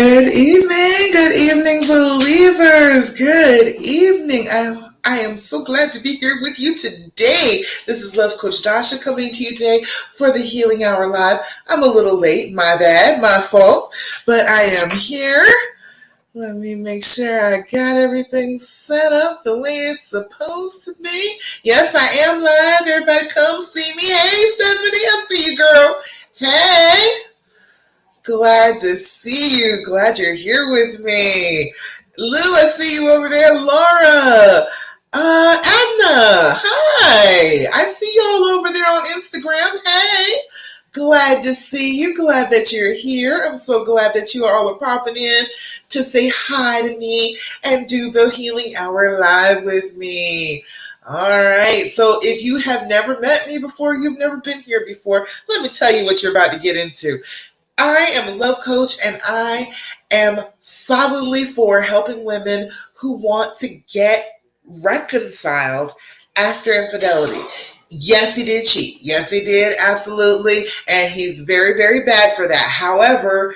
Good evening, believers. Good evening. I am so glad to be here with you today. This is Love Coach Dasha coming to you today for the Healing Hour Live. I'm a little late, my bad, my fault, but I am here. Let me make sure I got everything set up the way it's supposed to be. Yes, I am live. Everybody come see me. Hey, Stephanie, I see you, girl. Hey. Glad to see you. Glad you're here with me. Lou, I see you over there. Laura. Edna. Hi. I see you all over there on Instagram. Hey. Glad to see you. Glad that you're here. I'm so glad that you all are popping in to say hi to me and do the Healing Hour Live with me. All right. So if you have never met me before, you've never been here before, let me tell you what you're about to get into. I am a love coach, and I am solidly for helping women who want to get reconciled after infidelity. Yes, he did cheat. Yes, he did. Absolutely. And he's very, very bad for that. However,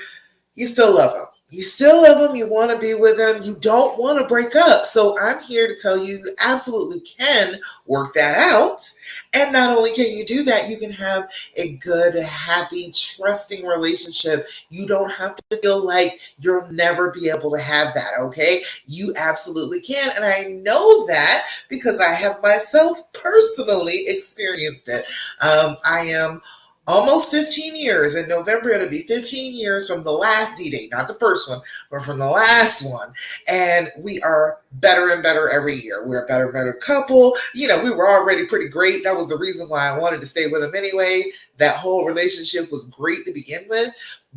you still love him. You still love him. You want to be with him. You don't want to break up. So I'm here to tell you, you absolutely can work that out. And not only can you do that, you can have a good, happy, trusting relationship. You don't have to feel like you'll never be able to have that, okay? You absolutely can. And I know that because I have myself personally experienced it. I am almost 15 years. In November, it'll be 15 years from the last D-Date, not the first one, but from the last one. And we are better and better every year. We're a better and better couple. You know, we were already pretty great. That was the reason why I wanted to stay with him anyway. That whole relationship was great to begin with.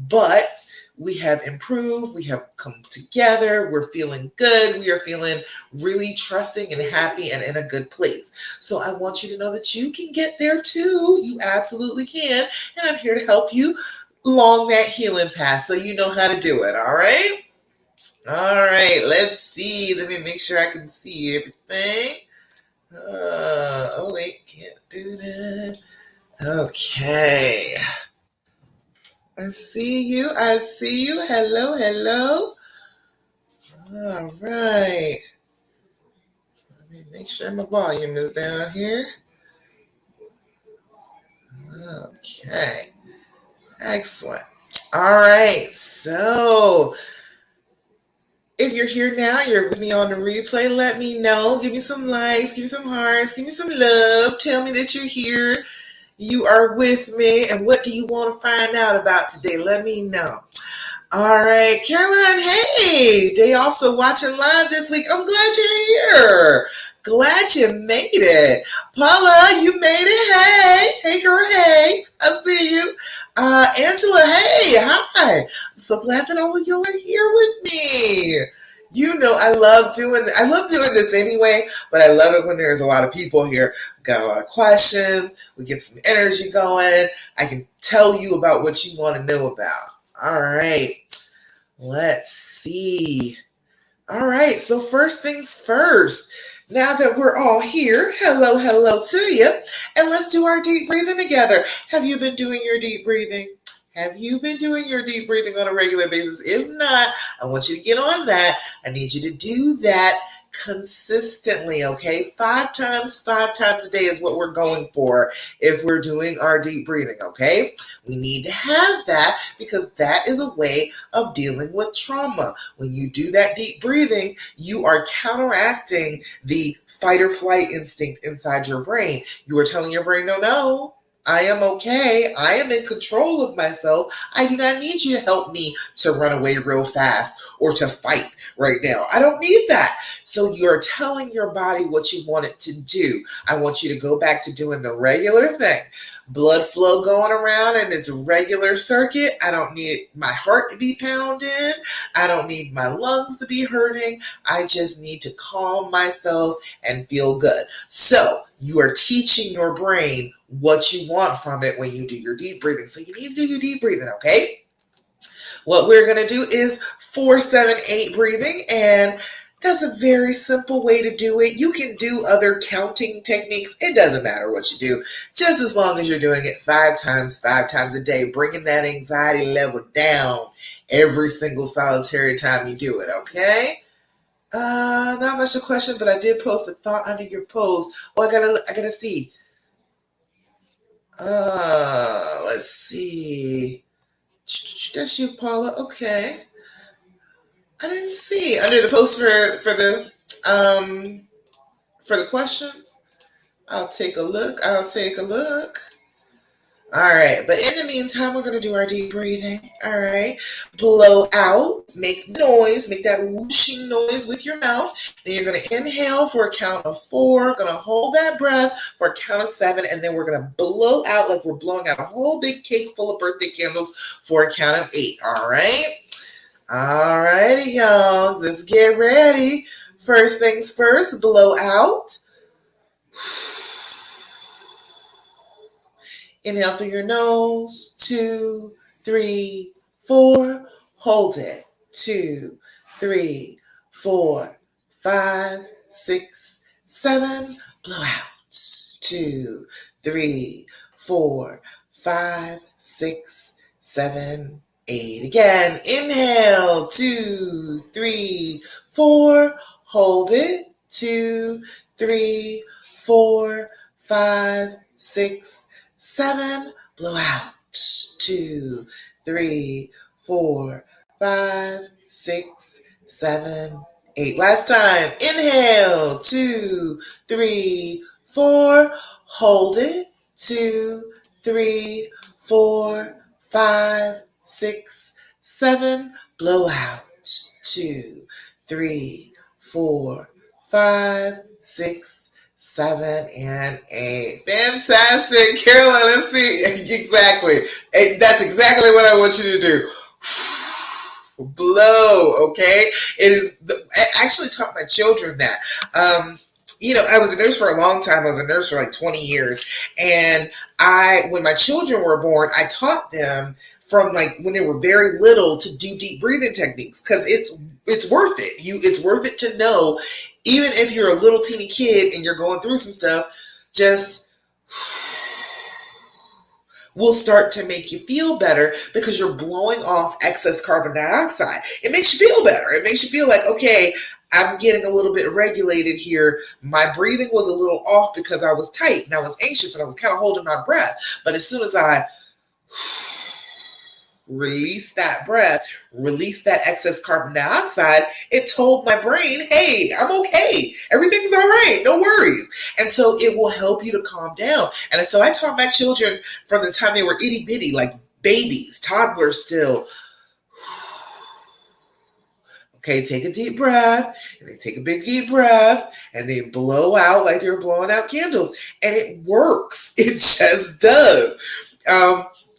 But we have improved. We have come together. We're feeling good. We are feeling really trusting and happy and in a good place. So I want you to know that you can get there too. You absolutely can. And I'm here to help you along that healing path so you know how to do it. All right? All right. Let's see. Let me make sure I can see everything. Oh, wait. Can't do that. Okay. I see you. I see you. Hello, hello. All right. Let me make sure my volume is down here. Okay. Excellent. All right. So if you're here now, you're with me on the replay, let me know. Give me some likes. Give me some hearts. Give me some love. Tell me that you're here. You are with me. And what do you want to find out about today? Let me know. All right, Caroline, hey, day off, so watching live this week. I'm glad you're here. Glad you made it. Paula, you made it. Hey, girl, hey, I see you. Angela, hey, hi. I'm so glad that all of y'all are here with me. You know, I love doing this anyway, but I love it when there's a lot of people here. Got a lot of questions. We get some energy going. I can tell you about what you want to know about. All right, let's see. All right, so first things first. Now that we're all here, hello to you, and let's do our deep breathing together. Have you been doing your deep breathing? Have you been doing your deep breathing on a regular basis? If not, I want you to get on that. I need you to do that consistently, okay? 5 times a day is what we're going for if we're doing our deep breathing, okay? We need to have that because that is a way of dealing with trauma. When you do that deep breathing, you are counteracting the fight or flight instinct inside your brain. You are telling your brain, no, I am okay. I am in control of myself. I do not need you to help me to run away real fast or to fight right now. I don't need that. So you're telling your body what you want it to do. I want you to go back to doing the regular thing. Blood flow going around and it's a regular circuit. I don't need my heart to be pounding. I don't need my lungs to be hurting. I just need to calm myself and feel good. So you are teaching your brain what you want from it when you do your deep breathing. So you need to do your deep breathing, okay? What we're going to do is 4-7-8 breathing, and that's a very simple way to do it. You can do other counting techniques. It doesn't matter what you do, just as long as you're doing it 5 times a day, bringing that anxiety level down every single solitary time you do it, okay? Not much a question, but I did post a thought under your post. Oh, I gotta see. Let's see. That's you, Paula. Okay. I didn't see under the post for the questions. I'll take a look. I'll take a look. All right, but in the meantime, we're going to do our deep breathing. All right, blow out, make noise, make that whooshing noise with your mouth. Then you're going to inhale for a count of 4, going to hold that breath for a count of 7, and then we're going to blow out like we're blowing out a whole big cake full of birthday candles for a count of 8. All right, all righty, y'all, let's get ready. First things first, blow out. Inhale through your nose, 2, 3, 4. Hold it, 2, 3, 4, 5, 6, 7. Blow out, 2, 3, 4, 5, 6, 7, 8. Again, inhale, 2, 3, 4. Hold it, 2, 3, 4, 5, 6, 7. Blow out, 2, 3, 4, 5, 6, 7, 8. Last time. Inhale, 2, 3, 4. Hold it, 2, 3, 4, 5, 6, 7. Blow out, 2, 3, 4, 5, 6, 7, and 8. Fantastic. Caroline, let's see. Exactly. That's exactly what I want you to do. Blow, okay? I actually taught my children that. I was a nurse for a long time. I was a nurse for like 20 years. And when my children were born, I taught them from like when they were very little to do deep breathing techniques because it's worth it. It's worth it to know, even if you're a little teeny kid and you're going through some stuff, just will start to make you feel better because you're blowing off excess carbon dioxide. It makes you feel better. It makes you feel like, okay, I'm getting a little bit regulated here. My breathing was a little off because I was tight and I was anxious and I was kind of holding my breath. But as soon as I release that breath, release that excess carbon dioxide, it told my brain, hey, I'm okay. Everything's all right. No worries. And so it will help you to calm down. And so I taught my children from the time they were itty bitty, like babies, toddlers still. Okay, take a deep breath, and they take a big deep breath, and they blow out like they're blowing out candles. And it works. It just does.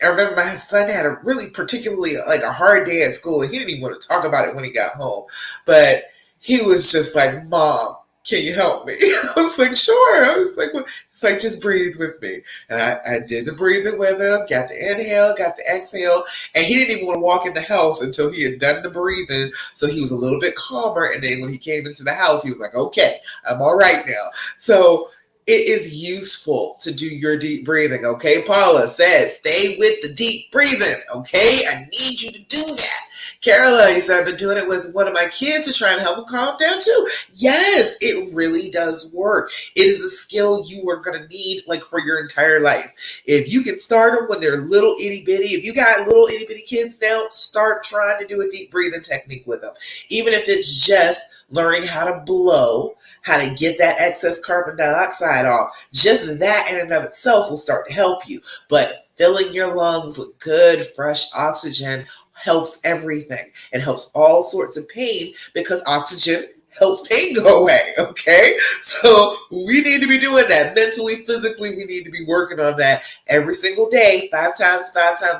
I remember my son had a really particularly like a hard day at school, and he didn't even want to talk about it when he got home. But he was just like, Mom, can you help me? I was like, sure. I was like, well, it's like, just breathe with me. And I did the breathing with him, got the inhale, got the exhale, and he didn't even want to walk in the house until he had done the breathing. So he was a little bit calmer. And then when he came into the house, he was like, okay, I'm all right now. So it is useful to do your deep breathing, okay? Paula says, stay with the deep breathing, okay? I need you to do that. Caroline said, I've been doing it with one of my kids to try and help them calm down too. Yes, it really does work. It is a skill you are going to need like for your entire life. If you can start them when they're little itty bitty, if you got little itty bitty kids now, start trying to do a deep breathing technique with them. Even if it's just learning how to blow, how to get that excess carbon dioxide off. Just that in and of itself will start to help you. But filling your lungs with good, fresh oxygen helps everything. It helps all sorts of pain because oxygen helps pain go away, okay? So we need to be doing that mentally, physically. We need to be working on that every single day, 5 times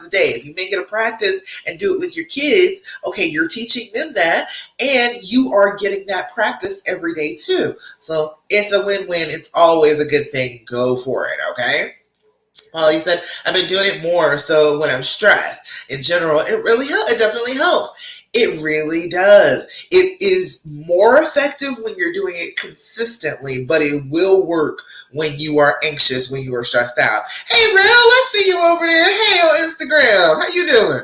a day. If you make it a practice and do it with your kids, okay, you're teaching them that and you are getting that practice every day too. So it's a win-win. It's always a good thing. Go for it, okay? Molly said, I've been doing it more so when I'm stressed. In general, it really helps. It definitely helps. It really does. It is more effective when you're doing it consistently, but it will work when you are anxious, when you are stressed out. Hey, Rel, let's see you over there. Hey, on Instagram. How you doing?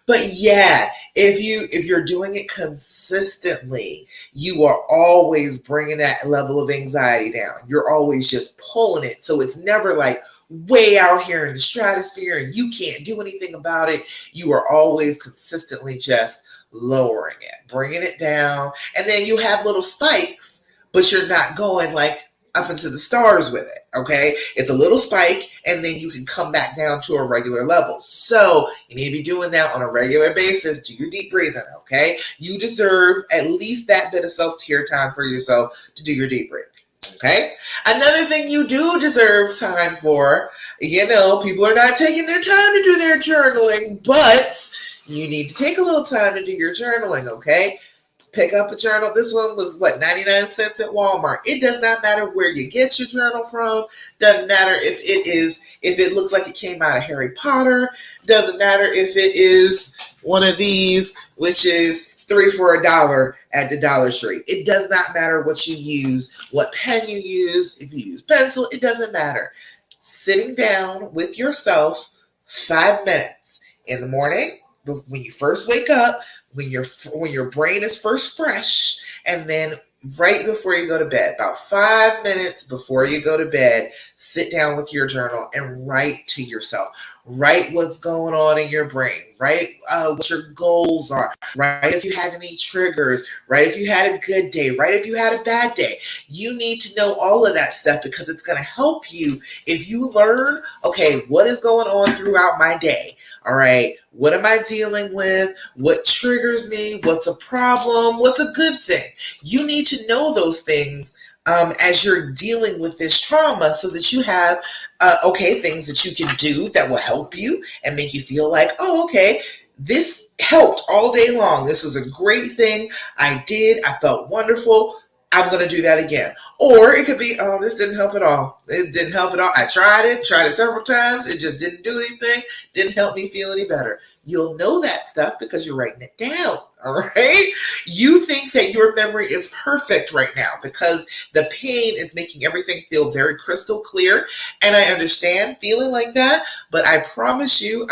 But yeah, If you're doing it consistently, you are always bringing that level of anxiety down. You're always just pulling it. So it's never like way out here in the stratosphere and you can't do anything about it. You are always consistently just lowering it, bringing it down. And then you have little spikes, but you're not going like up into the stars with it. Okay. It's a little spike and then you can come back down to a regular level. So you need to be doing that on a regular basis. Do your deep breathing. Okay. You deserve at least that bit of self-care time for yourself to do your deep breathing. Okay. Another thing you do deserve time for, people are not taking their time to do their journaling, but you need to take a little time to do your journaling. Okay. Pick up a journal. This one was 99 cents at Walmart. It does not matter where you get your journal from. Doesn't matter if it looks like it came out of Harry Potter. Doesn't matter if it is one of these, which is 3 for $1 at the Dollar Tree. It does not matter what you use, what pen you use, if you use pencil, it doesn't matter. Sitting down with yourself 5 minutes in the morning when you first wake up, when your brain is first fresh, and then right before you go to bed, about 5 minutes before you go to bed, sit down with your journal and write to yourself. Write what's going on in your brain. Write what your goals are. Write if you had any triggers. Write if you had a good day. Write if you had a bad day. You need to know all of that stuff because it's going to help you if you learn, okay, what is going on throughout my day? All right, what am I dealing with? What triggers me? What's a problem? What's a good thing? You need to know those things as you're dealing with this trauma so that you have, things that you can do that will help you and make you feel like, oh, okay, this helped all day long. This was a great thing I did. I felt wonderful. I'm going to do that again. Or it could be, oh, this didn't help at all. It didn't help at all. I tried it several times. It just didn't do anything. Didn't help me feel any better. You'll know that stuff because you're writing it down. All right. You think that your memory is perfect right now because the pain is making everything feel very crystal clear. And I understand feeling like that, but I promise you,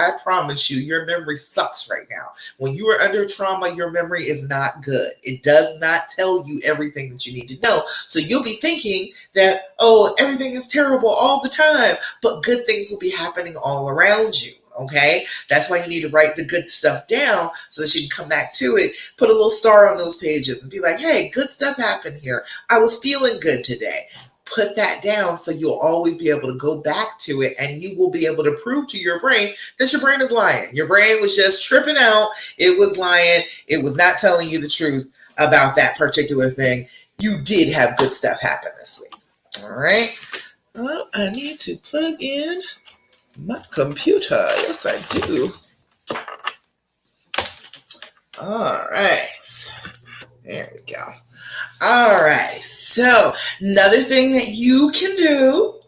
your memory sucks right now. When you are under trauma, your memory is not good. It does not tell you everything that you need to know. So you'll be thinking that, oh, everything is terrible all the time, but good things will be happening all around you. Okay, that's why you need to write the good stuff down so that you can come back to it, put a little star on those pages and be like, hey, good stuff happened here. I was feeling good today. Put that down so you'll always be able to go back to it and you will be able to prove to your brain that your brain is lying. Your brain was just tripping out. It was lying. It was not telling you the truth about that particular thing. You did have good stuff happen this week. All right. Well, I need to plug in my computer. Yes, I do. All right. There we go. All right. So another thing that you can do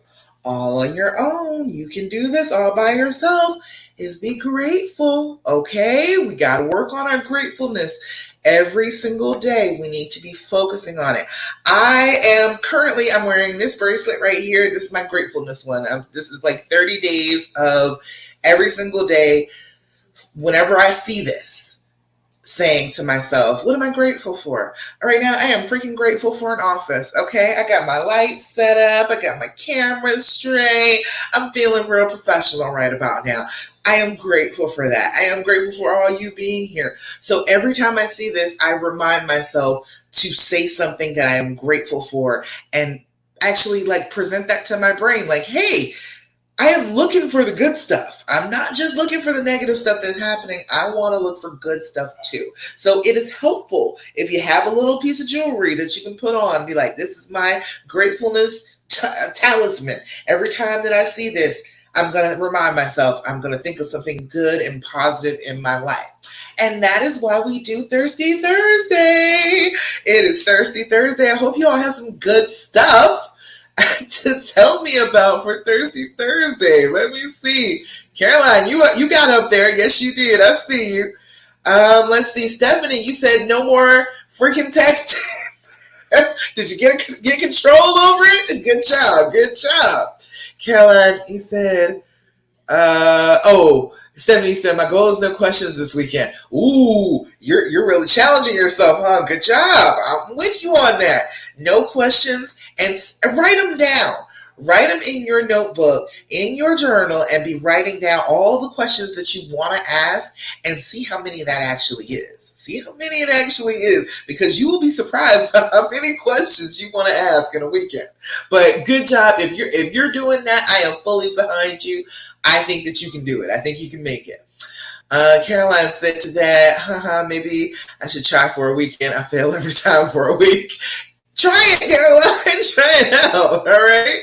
all on your own, you can do this all by yourself, is be grateful. Okay? We got to work on our gratefulness. Every single day, we need to be focusing on it. I'm wearing this bracelet right here. This is my gratefulness one. This is like 30 days of every single day. Whenever I see this, saying to myself, what am I grateful for? Right now, I am freaking grateful for an office, okay? I got my lights set up. I got my cameras straight. I'm feeling real professional right about now. I am grateful for that. I am grateful for all you being here. So every time I see this, I remind myself to say something that I am grateful for and actually present that to my brain. Like, hey, I am looking for the good stuff. I'm not just looking for the negative stuff that's happening. I want to look for good stuff too. So it is helpful if you have a little piece of jewelry that you can put on and be like, this is my gratefulness talisman. Every time that I see this, I'm going to remind myself, I'm going to think of something good and positive in my life. And that is why we do Thirsty Thursday. It is Thirsty Thursday. I hope you all have some good stuff to tell me about for Thirsty Thursday. Let me see. Caroline, you got up there. Yes, you did. I see you. Let's see. Stephanie, you said no more freaking text. Did you get control over it? Good job. Good job. Caroline, you said, Stephanie said, "My goal is no questions this weekend." Ooh, you're really challenging yourself, huh? Good job. I'm with you on that. No questions, and write them down. Write them in your notebook, in your journal, and be writing down all the questions that you want to ask, and see how many that actually is. See how many it actually is, because you will be surprised by how many questions you want to ask in a weekend. But good job. If you're doing that, I am fully behind you. I think that you can do it. I think you can make it. Caroline said to that, haha, maybe I should try for a weekend. I fail every time for a week. Try it, Caroline. Try it out. All right.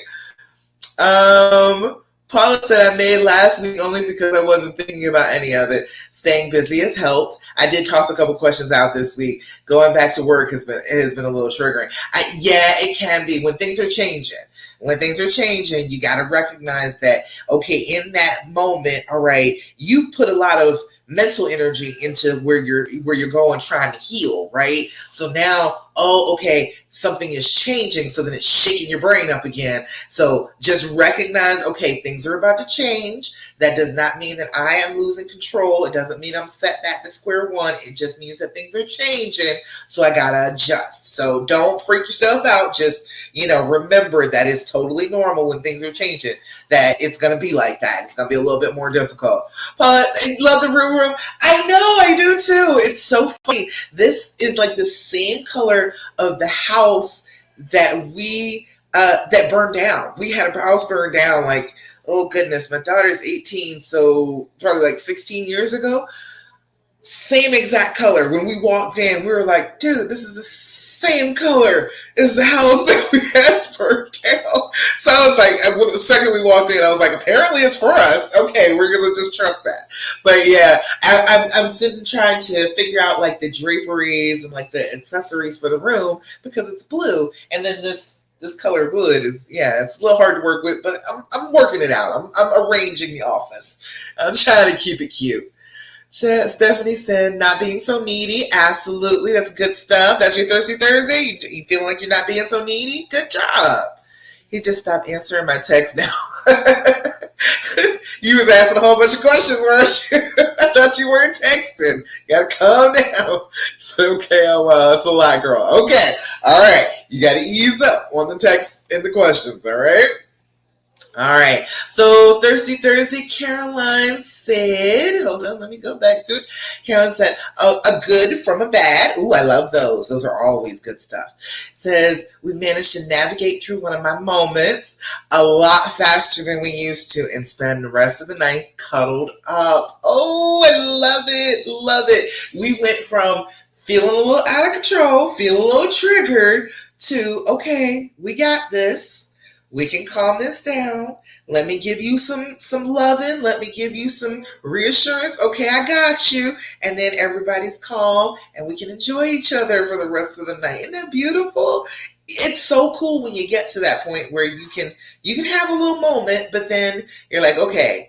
Paula said, I made last week only because I wasn't thinking about any of it. Staying busy has helped. I did toss a couple questions out this week. Going back to work has been a little triggering. Yeah, it can be when things are changing. When things are changing, you got to recognize that, okay, in that moment, all right, you put a lot of mental energy into where you're going trying to heal, right? So now, oh, okay, something is changing, so then it's shaking your brain up again. So just recognize, okay, things are about to change. That does not mean that I am losing control. It doesn't mean I'm set back to square one. It just means that things are changing, so I gotta adjust. So don't freak yourself out. Just, remember that it's totally normal when things are changing, that it's going to be like that. It's going to be a little bit more difficult. But I love the room. I know, I do too. It's so funny. This is like the same color of the house that that burned down. We had a house burned down, like, oh goodness, my daughter's 18, so probably like 16 years ago. Same exact color. When we walked in, we were like, dude, this is the same color as the house that we had burned down. So I was like, the second we walked in, I was like, apparently it's for us. Okay, we're going to just trust that. But yeah, I'm sitting trying to figure out like the draperies and like the accessories for the room, because it's blue. And then this color wood is, it's a little hard to work with, but I'm working it out. I'm arranging the office. I'm trying to keep it cute. Stephanie said, not being so needy. Absolutely. That's good stuff. That's your Thirsty Thursday. You feeling like you're not being so needy? Good job. He just stopped answering my text now. You was asking a whole bunch of questions, weren't you? I thought you weren't texting. You gotta calm down. So, okay, it's a lot, girl. Okay. All right. You gotta ease up on the text and the questions, all right? All right. So Thirsty Thursday, Caroline said, hold on, let me go back to it. Caroline said, oh, a good from a bad. Ooh, I love those. Those are always good stuff. Says, we managed to navigate through one of my moments a lot faster than we used to and spend the rest of the night cuddled up. Oh, I love it. Love it. We went from feeling a little out of control, feeling a little triggered, to, okay, we got this. We can calm this down. Let me give you some loving. Let me give you some reassurance. Okay, I got you. And then everybody's calm and we can enjoy each other for the rest of the night. Isn't that beautiful? It's so cool when you get to that point where you can have a little moment, but then you're like, okay,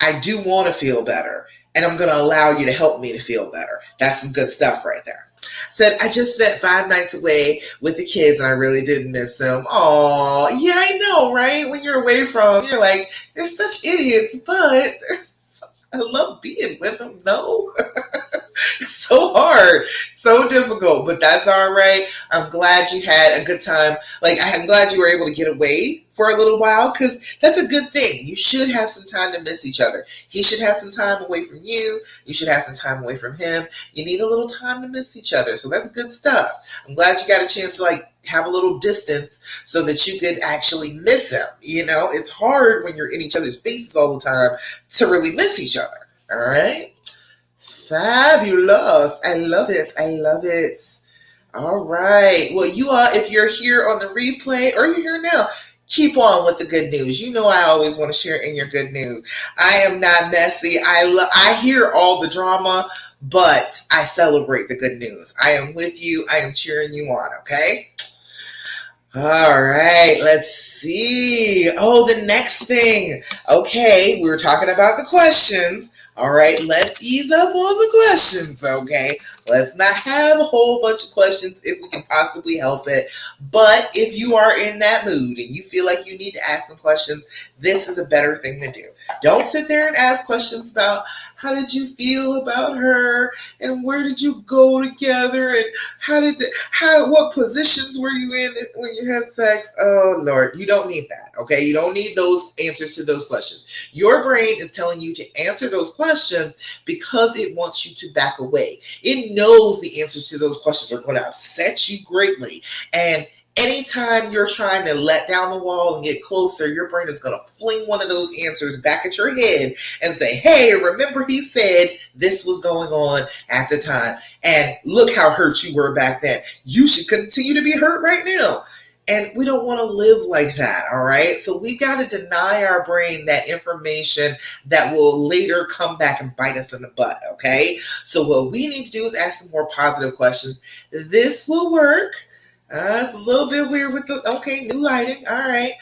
I do want to feel better, and I'm going to allow you to help me to feel better. That's some good stuff right there. Said, I just spent 5 nights away with the kids and I really did miss them. Aw, yeah, I know, right? When you're away from them, you're like, they're such idiots, but I love being with them. No. It's so hard, so difficult, but that's all right. I'm glad you had a good time. Like, I'm glad you were able to get away for a little while, because that's a good thing. You should have some time to miss each other. He should have some time away from you. You should have some time away from him. You need a little time to miss each other, so that's good stuff. I'm glad you got a chance to like have a little distance so that you could actually miss him. It's hard when you're in each other's faces all the time to really miss each other. All right. Fabulous. I love it. I love it. All right. Well, you all, if you're here on the replay or you're here now, keep on with the good news. You know I always want to share in your good news. I am not messy. I hear all the drama, but I celebrate the good news. I am with you. I am cheering you on, okay? All right, let's see. Oh, the next thing. Okay, we were talking about the questions. All right, let's ease up on the questions, okay? Let's not have a whole bunch of questions if we can possibly help it. But if you are in that mood and you feel like you need to ask some questions, this is a better thing to do. Don't sit there and ask questions about how did you feel about her, and where did you go together, and what positions were you in when you had sex? Oh Lord, you don't need that. Okay, you don't need those answers to those questions. Your brain is telling you to answer those questions because it wants you to back away. It knows the answers to those questions are going to upset you greatly, and anytime you're trying to let down the wall and get closer, your brain is going to fling one of those answers back at your head and say, hey, remember he said this was going on at the time, and look how hurt you were back then. You should continue to be hurt right now. And we don't want to live like that, all right? So we got to deny our brain that information that will later come back and bite us in the butt, okay? So what we need to do is ask some more positive questions. This will work. It's a little bit weird with the, okay, new lighting. All right.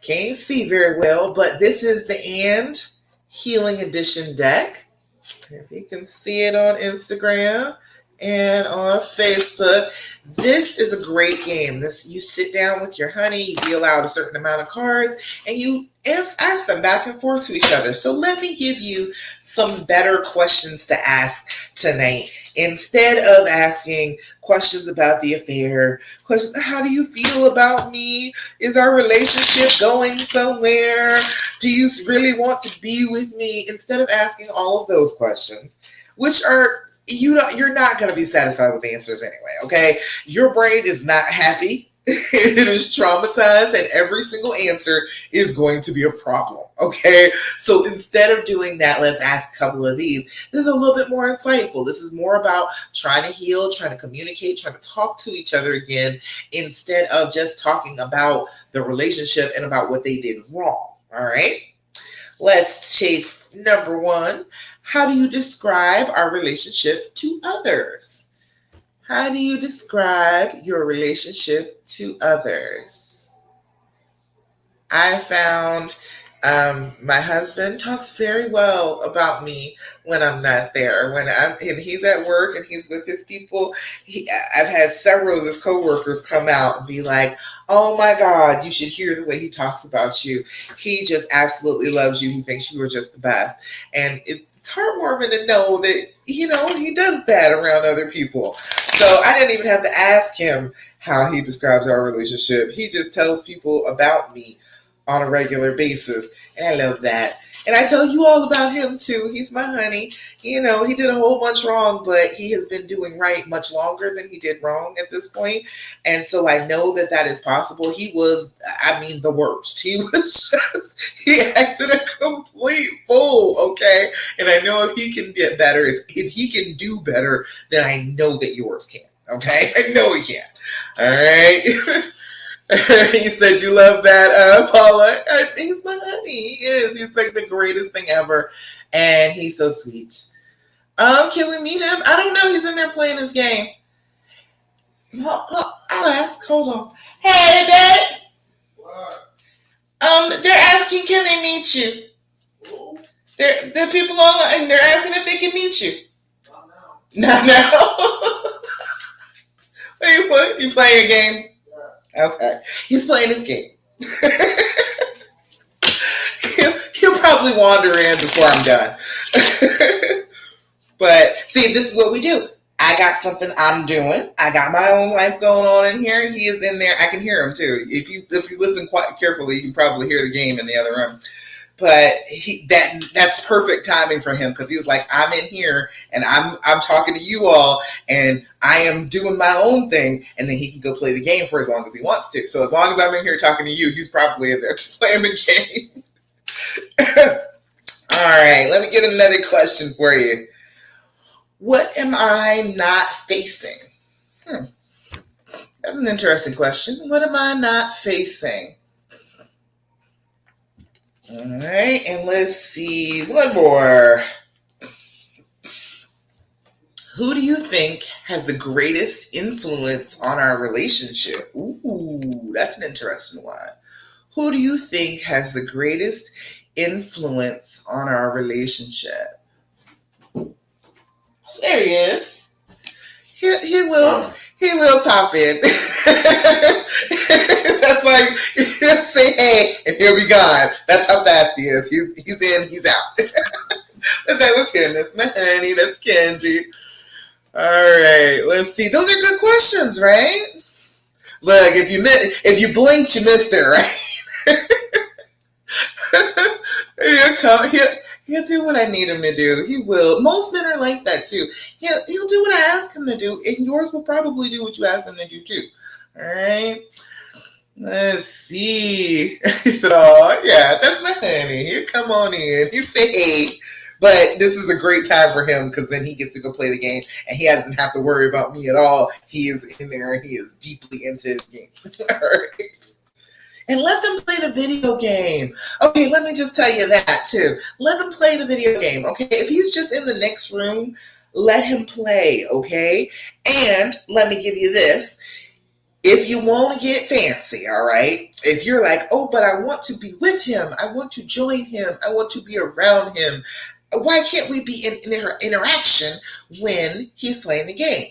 Can't see very well, but this is the And Healing Edition deck. If you can see it on Instagram and on Facebook, this is a great game. You sit down with your honey, you deal out a certain amount of cards, and you ask them back and forth to each other. So let me give you some better questions to ask tonight. Instead of asking questions about the affair, questions, how do you feel about me? Is our relationship going somewhere? Do you really want to be with me? Instead of asking all of those questions, which are, you're not going to be satisfied with the answers anyway, okay? Your brain is not happy. It is traumatized, and every single answer is going to be a problem, okay? So instead of doing that, let's ask a couple of these. This is a little bit more insightful. This is more about trying to heal, trying to communicate, trying to talk to each other again, instead of just talking about the relationship and about what they did wrong, all right? Let's take number one. How do you describe our relationship to others? How do you describe your relationship to others? I found my husband talks very well about me when I'm not there. And he's at work and he's with his people, I've had several of his coworkers come out and be like, oh my God, you should hear the way he talks about you. He just absolutely loves you. He thinks you are just the best. And it's heartwarming to know that, he does that around other people. So I didn't even have to ask him how he describes our relationship. He just tells people about me on a regular basis. And I love that. And I tell you all about him too. He's my honey. He did a whole bunch wrong, but he has been doing right much longer than he did wrong at this point. And so I know that is possible. He was, the worst. He acted a complete fool, okay? And I know if he can get better, if he can do better, then I know that yours can, okay? I know he can. All right? You said you love that, Paula. He's my honey. He is. He's like the greatest thing ever. And he's so sweet. Can we meet him? I don't know. He's in there playing his game. I'll ask. Hold on. Hey, babe. What? They're asking, can they meet you? Who? They're people online, and they're asking if they can meet you. Not now. What? You playing a game? Okay. He's playing his game. He'll probably wander in before I'm done. But see, this is what we do. I got something I'm doing. I got my own life going on in here. He is in there. I can hear him too. If you listen quite carefully, you can probably hear the game in the other room. But that's perfect timing for him, because he was like, I'm in here and I'm talking to you all and I am doing my own thing, and then he can go play the game for as long as he wants to. So as long as I'm in here talking to you, he's probably in there playing the game. All right, let me get another question for you. What am I not facing? That's an interesting question. What am I not facing? All right, and let's see, one more. Who do you think has the greatest influence on our relationship? Ooh, that's an interesting one. Who do you think has the greatest influence on our relationship? There he is. He will pop in. That's like, he'll say hey and he'll be gone. That's how fast he is. He's in, he's out. But that was him. Kenji. All right, let's see. Those are good questions, right? Look, if you blinked, you missed it, right? He'll do what I need him to do. He will. Most men are like that too. He'll do what I ask him to do, and yours will probably do what you ask him to do too. All right. Let's see. He said, "Oh, yeah, that's my honey. Here, come on in." He said, "Hey." But this is a great time for him because then he gets to go play the game and he doesn't have to worry about me at all. He is in there and he is deeply into his game. All right. And let them play the video game. Okay, let me just tell you that too. Let them play the video game, okay? If he's just in the next room, let him play, okay? And let me give you this. If you want to get fancy, all right? If you're like, oh, but I want to be with him. I want to join him. I want to be around him. Why can't we be in interaction when he's playing the game?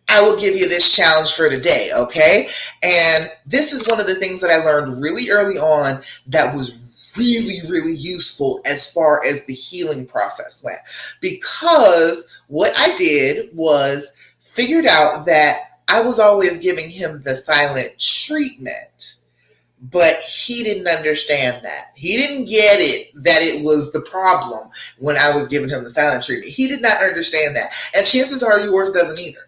I will give you this challenge for today, okay? And this is one of the things that I learned really early on that was really, really useful as far as the healing process went. Because what I did was figured out that I was always giving him the silent treatment. But he didn't understand that. He didn't get it, that it was the problem when I was giving him the silent treatment. He did not understand that. And chances are yours doesn't either.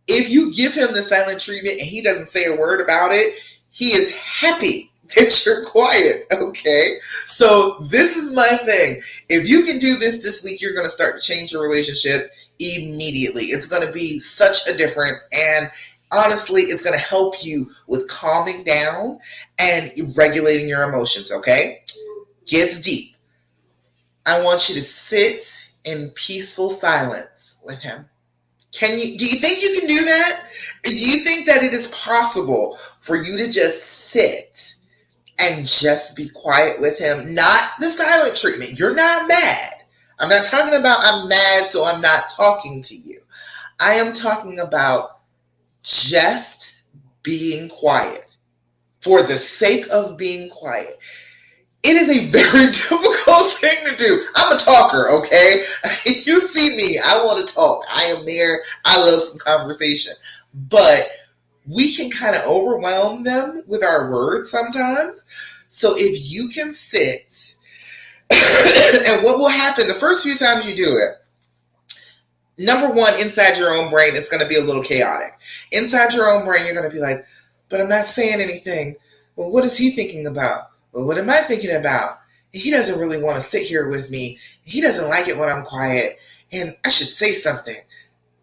If you give him the silent treatment and he doesn't say a word about it, he is happy that you're quiet, okay? So this is my thing. If you can do this week, you're going to start to change your relationship immediately. It's going to be such a difference. And honestly, it's going to help you with calming down and regulating your emotions, okay? Gets deep. I want you to sit in peaceful silence with him. Do you think you can do that? Do you think that it is possible for you to just sit and just be quiet with him? Not the silent treatment. You're not mad. I'm not talking about I'm mad, so I'm not talking to you. I am talking about just being quiet for the sake of being quiet. It is a very difficult thing to do. I'm a talker, okay? You see me, I want to talk. I am there. I love some conversation. But we can kind of overwhelm them with our words sometimes. So if you can sit, and what will happen the first few times you do it, number one, inside your own brain, it's going to be a little chaotic. Inside your own brain, you're going to be like, but I'm not saying anything. Well, what is he thinking about? Well, what am I thinking about? He doesn't really want to sit here with me. He doesn't like it when I'm quiet. And I should say something.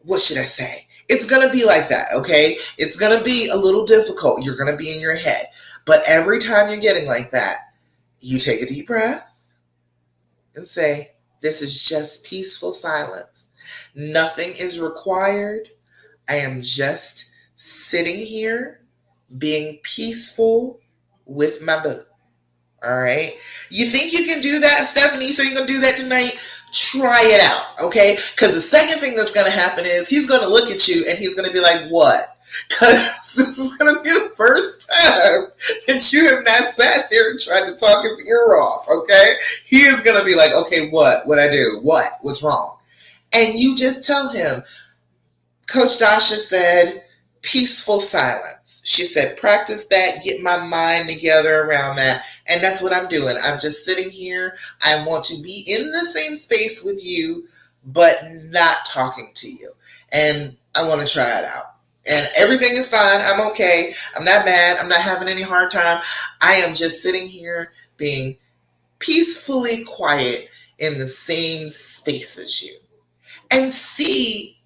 What should I say? It's going to be like that, okay? It's going to be a little difficult. You're going to be in your head. But every time you're getting like that, you take a deep breath and say, this is just peaceful silence. Nothing is required. I am just sitting here being peaceful with my boo. All right. You think you can do that, Stephanie? So you're going to do that tonight? Try it out, okay? Because the second thing that's going to happen is he's going to look at you and he's going to be like, what? Because this is going to be the first time that you have not sat there and tried to talk his ear off, okay? He is going to be like, okay, what? What'd I do? What? What's wrong? And you just tell him, Coach Dasha said, peaceful silence. She said, practice that, get my mind together around that. And that's what I'm doing. I'm just sitting here. I want to be in the same space with you, but not talking to you. And I want to try it out. And everything is fine. I'm okay. I'm not mad. I'm not having any hard time. I am just sitting here being peacefully quiet in the same space as you. And see,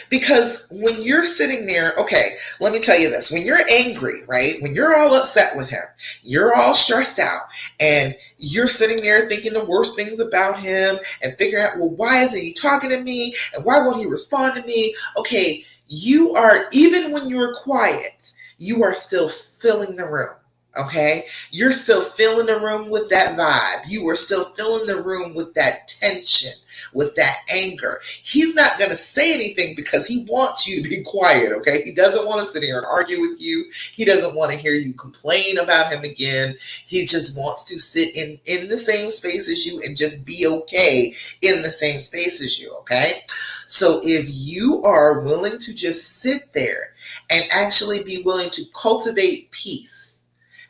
because when you're sitting there, okay, let me tell you this. When you're angry, right? When you're all upset with him, you're all stressed out, and you're sitting there thinking the worst things about him and figuring out, well, why isn't he talking to me? And why won't he respond to me? Okay, you are, even when you're quiet, you are still filling the room. Okay, you're still filling the room with that vibe. You are still filling the room with that tension, with that anger. He's not going to say anything because he wants you to be quiet, okay? He doesn't want to sit here and argue with you. He doesn't want to hear you complain about him again. He just wants to sit in the same space as you and just be okay in the same space as you, okay? So if you are willing to just sit there and actually be willing to cultivate peace,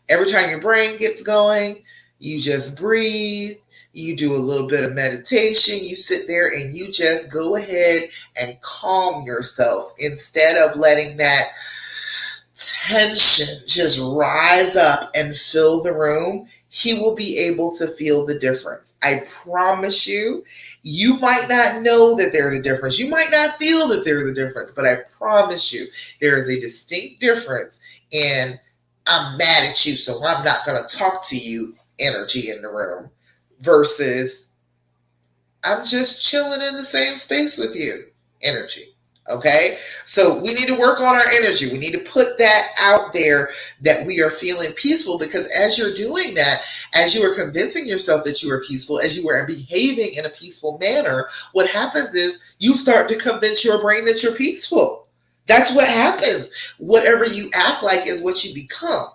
every time your brain gets going, you just breathe, you do a little bit of meditation, you sit there and you just go ahead and calm yourself instead of letting that tension just rise up and fill the room. He will be able to feel the difference. I promise you. You might not know that there's a difference. You might not feel that there's a difference, but I promise you there is a distinct difference in I'm mad at you, so I'm not going to talk to you energy in the room versus I'm just chilling in the same space with you energy. Okay? So we need to work on our energy. We need to put that out there that we are feeling peaceful, because as you're doing that, as you are convincing yourself that you are peaceful, as you are behaving in a peaceful manner, what happens is you start to convince your brain that you're peaceful. That's what happens. Whatever you act like is what you become.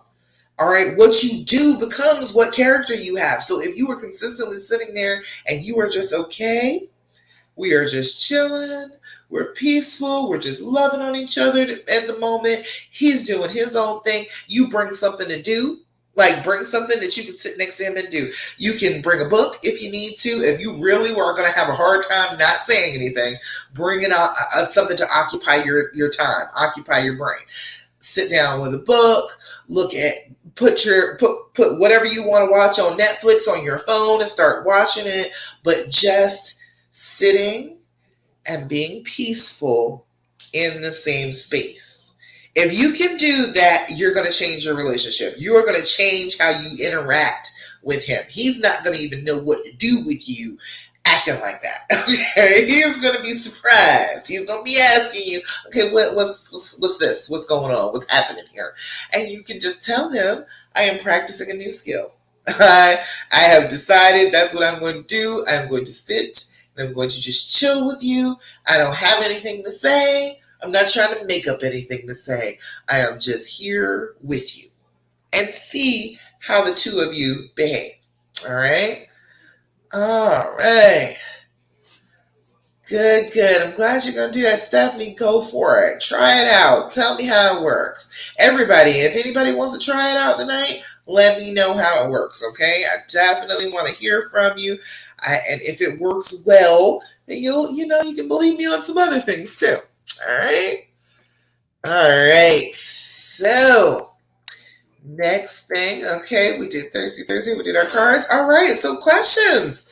All right, what you do becomes what character you have. So if you were consistently sitting there and you are just okay, we are just chilling, we're peaceful, we're just loving on each other at the moment. He's doing his own thing. You bring something to do, like bring something that you can sit next to him and do. You can bring a book if you need to. If you really are going to have a hard time not saying anything, bring it out, something to occupy your time, occupy your brain. Sit down with a book, look at, put whatever you want to watch on Netflix on your phone and start watching it, but just sitting and being peaceful in the same space. If you can do that, you're going to change your relationship. You are going to change how you interact with him. He's not going to even know what to do with you acting like that. Okay, he's going to be surprised. He's going to be asking you, okay, what's this? What's going on? What's happening here? And you can just tell him, I am practicing a new skill. I have decided that's what I'm going to do. I'm going to sit and I'm going to just chill with you. I don't have anything to say. I'm not trying to make up anything to say. I am just here with you. And see how the two of you behave. All right? All right. Good, good. I'm glad you're going to do that, Stephanie. Go for it. Try it out. Tell me how it works. Everybody, if anybody wants to try it out tonight, let me know how it works, okay? I definitely want to hear from you. And if it works well, then you can believe me on some other things too. All right? All right. So, next thing, okay, we did Thursday, we did our cards. All right, so questions.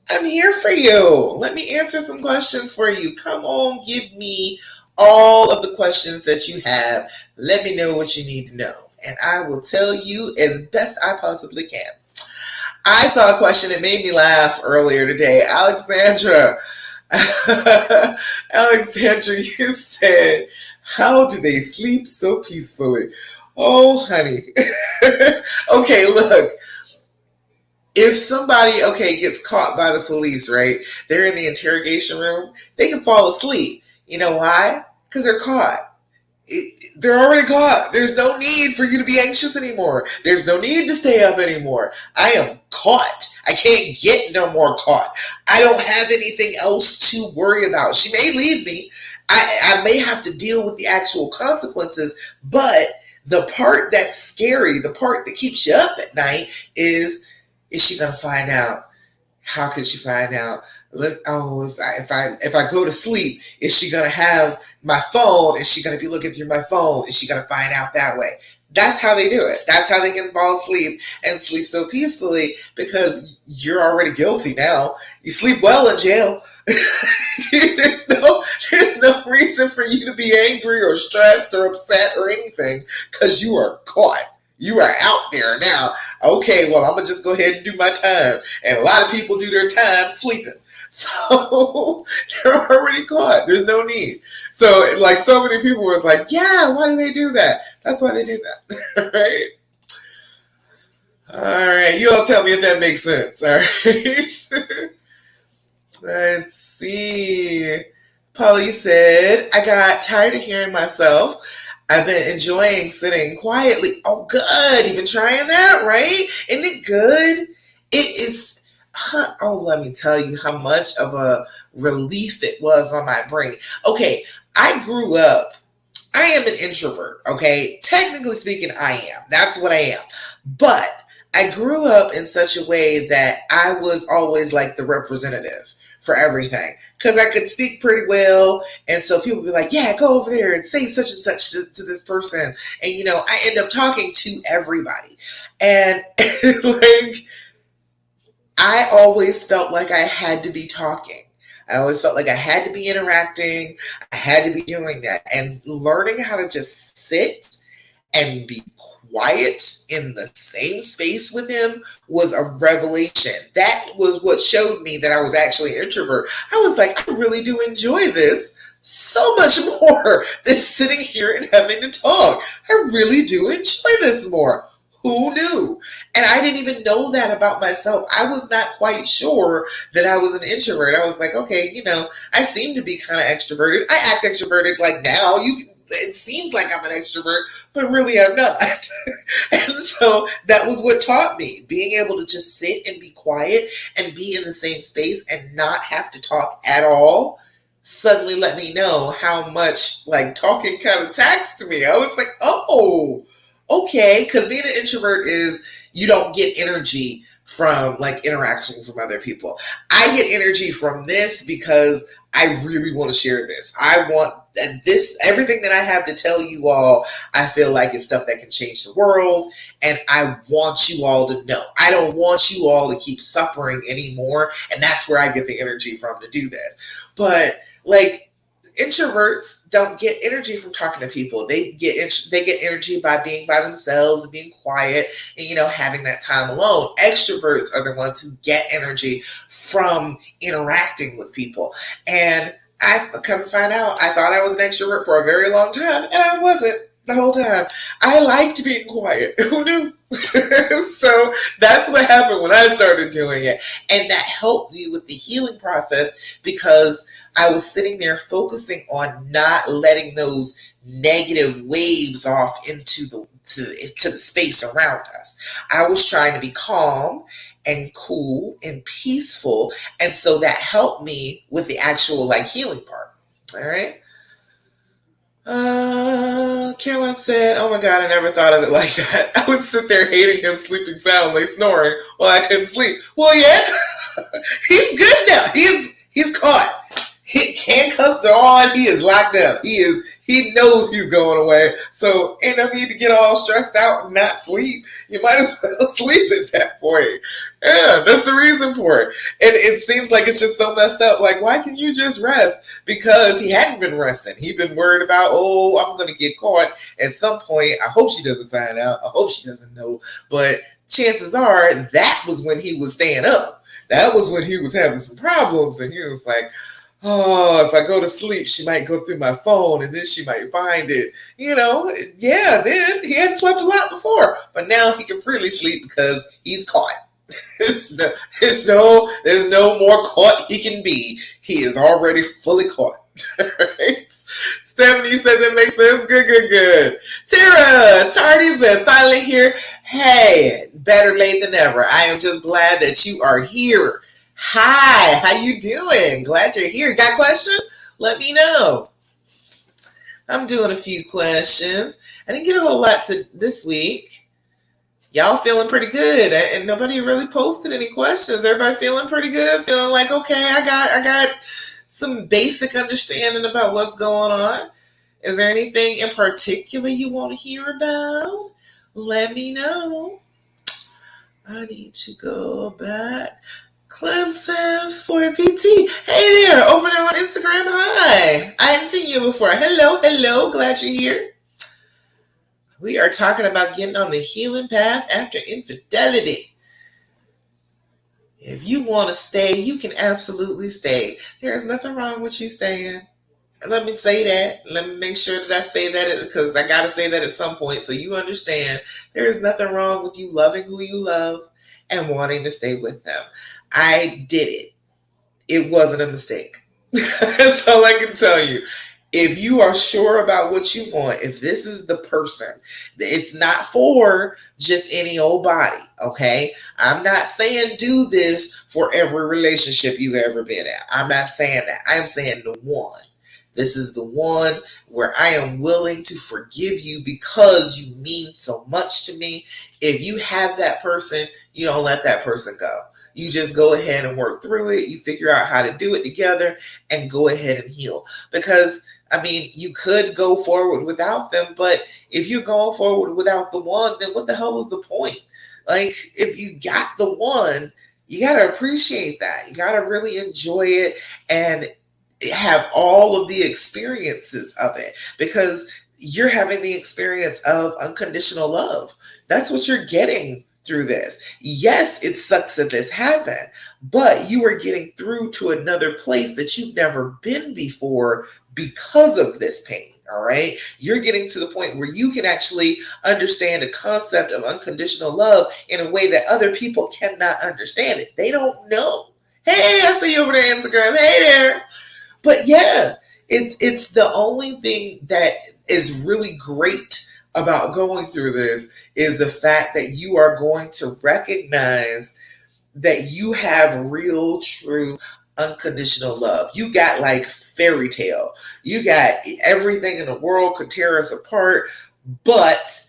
I'm here for you. Let me answer some questions for you. Come on, give me all of the questions that you have. Let me know what you need to know, and I will tell you as best I possibly can. I saw a question that made me laugh earlier today. Alexandra, Alexandra, you said, how do they sleep so peacefully? Oh, honey. Okay, look. If somebody, gets caught by the police, right? They're in the interrogation room. They can fall asleep. You know why? Because they're caught. They're already caught. There's no need for you to be anxious anymore. There's no need to stay up anymore. I am caught. I can't get no more caught. I don't have anything else to worry about. She may leave me. I may have to deal with the actual consequences, but the part that's scary, the part that keeps you up at night is she gonna find out? How could she find out? If I go to sleep, is she gonna have my phone? Is she gonna be looking through my phone? Is she gonna find out that way? That's how they do it. That's how they can fall asleep and sleep so peacefully, because you're already guilty now. You sleep well in jail. there's no reason for you to be angry or stressed or upset or anything, because you are caught. You are out there now. Okay, well, I'm going to just go ahead and do my time. And a lot of people do their time sleeping. So they're already caught. There's no need. So, like, so many people was like, yeah, why do they do that? That's why they do that. Right? All right. You all tell me if that makes sense. All right. Let's see. Polly said, I got tired of hearing myself. I've been enjoying sitting quietly. Oh, good. You've been trying that, right? Isn't it good? It is. Oh, let me tell you how much of a relief it was on my brain. Okay, I grew up, I am an introvert, okay? Technically speaking, I am. That's what I am. But I grew up in such a way that I was always like the representative for everything. Because I could speak pretty well. And so people would be like, yeah, go over there and say such and such to this person. And, I end up talking to everybody. And like, I always felt like I had to be talking. I always felt like I had to be interacting. I had to be doing that. And learning how to just sit and be quiet in the same space with him was a revelation. That was what showed me that I was actually an introvert. I was like, I really do enjoy this so much more than sitting here and having to talk. I really do enjoy this more. Who knew? And I didn't even know that about myself. I was not quite sure that I was an introvert. I was like, okay, I seem to be kind of extroverted. I act extroverted like now. It seems like I'm an extrovert, but really I'm not. And so that was what taught me, being able to just sit and be quiet and be in the same space and not have to talk at all. Suddenly let me know how much like talking kind of taxed me. I was like, oh, okay. Because being an introvert is you don't get energy from like interaction from other people. I get energy from this because I really want to share this. I want this, everything that I have to tell you all, I feel like it's stuff that can change the world. And I want you all to know. I don't want you all to keep suffering anymore. And that's where I get the energy from to do this. But like, introverts don't get energy from talking to people. They get energy by being by themselves and being quiet and having that time alone. Extroverts are the ones who get energy from interacting with people. And I come to find out, I thought I was an extrovert for a very long time, and I wasn't the whole time. I liked being quiet. Who knew? So that's what happened when I started doing it. And that helped me with the healing process because I was sitting there focusing on not letting those negative waves off into the space around us. I was trying to be calm and cool and peaceful. And so that helped me with the actual like healing part. All right. Caroline said, oh my God, I never thought of it like that. I would sit there hating him sleeping soundly, snoring while I couldn't sleep. Well, yeah, he's good now. He's caught. Handcuffs are on. He is locked up. He knows he's going away. So ain't no need to get all stressed out and not sleep. You might as well sleep at that point. Yeah, that's the reason for it. And it seems like it's just so messed up. Like, why can't you just rest? Because he hadn't been resting. He'd been worried about, I'm going to get caught at some point. I hope she doesn't find out. I hope she doesn't know. But chances are that was when he was staying up. That was when he was having some problems. And he was like, if I go to sleep, she might go through my phone and then she might find it. Yeah, then he hadn't slept a lot before. But now he can freely sleep because he's caught. There's no more caught he can be. He is already fully caught. Right? Stephanie said that makes sense. Good. Tara, tardy but finally here. Hey, better late than never. I am just glad that you are here. Hi, how you doing? Glad you're here. Got a question? Let me know. I'm doing a few questions. I didn't get a whole lot to this week. Y'all feeling pretty good, and nobody really posted any questions. Everybody feeling pretty good, feeling like, okay, I got some basic understanding about what's going on. Is there anything in particular you want to hear about? Let me know. I need to go back. Clemson for VT. Hey there, over there on Instagram. Hi. I hadn't seen you before. Hello. Glad you're here. We are talking about getting on the healing path after infidelity. If you want to stay, you can absolutely stay. There is nothing wrong with you staying. Let me say that. Let me make sure that I say that because I got to say that at some point so you understand. There is nothing wrong with you loving who you love and wanting to stay with them. I did it. It wasn't a mistake. That's all I can tell you. If you are sure about what you want, if this is the person, it's not for just any old body, okay? I'm not saying do this for every relationship you've ever been at. I'm not saying that. I'm saying the one. This is the one where I am willing to forgive you because you mean so much to me. If you have that person, you don't let that person go. You just go ahead and work through it. You figure out how to do it together and go ahead and heal. Because I mean, you could go forward without them, but if you're going forward without the one, then what the hell was the point? Like, if you got the one, you got to appreciate that. You got to really enjoy it and have all of the experiences of it because you're having the experience of unconditional love. That's what you're getting through this. Yes, it sucks that this happened, but you are getting through to another place that you've never been before because of this pain. All right. You're getting to the point where you can actually understand the concept of unconditional love in a way that other people cannot understand it. They don't know. Hey, I see you over there, Instagram. Hey there. But yeah, it's the only thing that is really great about going through this is the fact that you are going to recognize that you have real, true, unconditional love. You got like fairy tale. You got everything in the world could tear us apart, but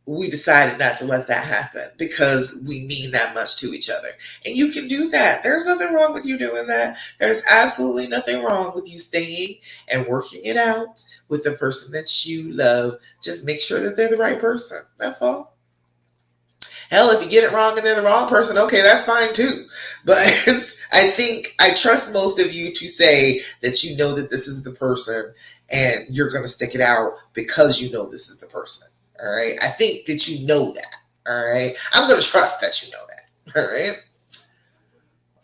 we decided not to let that happen because we mean that much to each other. And you can do that. There's nothing wrong with you doing that. There's absolutely nothing wrong with you staying and working it out with the person that you love. Just make sure that they're the right person. That's all. Hell, if you get it wrong and they're the wrong person, okay, that's fine too. But I think I trust most of you to say that you know that this is the person and you're going to stick it out because you know this is the person. All right. I think that you know that. All right. I'm going to trust that you know that. All right.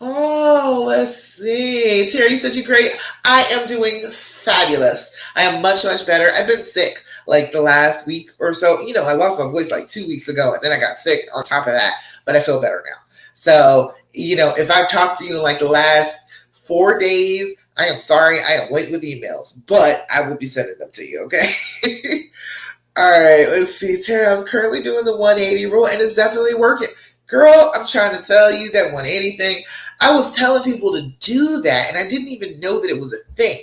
Oh, let's see. Terry, you said you're great. I am doing fabulous. I am much, much better. I've been sick like the last week or so. You know, I lost my voice like 2 weeks ago and then I got sick on top of that, but I feel better now. So, you know, if I've talked to you in like the last 4 days, I am sorry. I am late with emails, but I will be sending them to you. Okay. All right, let's see. Terry, I'm currently doing the 180 rule and it's definitely working. Girl, I'm trying to tell you that 180 thing. I was telling people to do that and I didn't even know that it was a thing.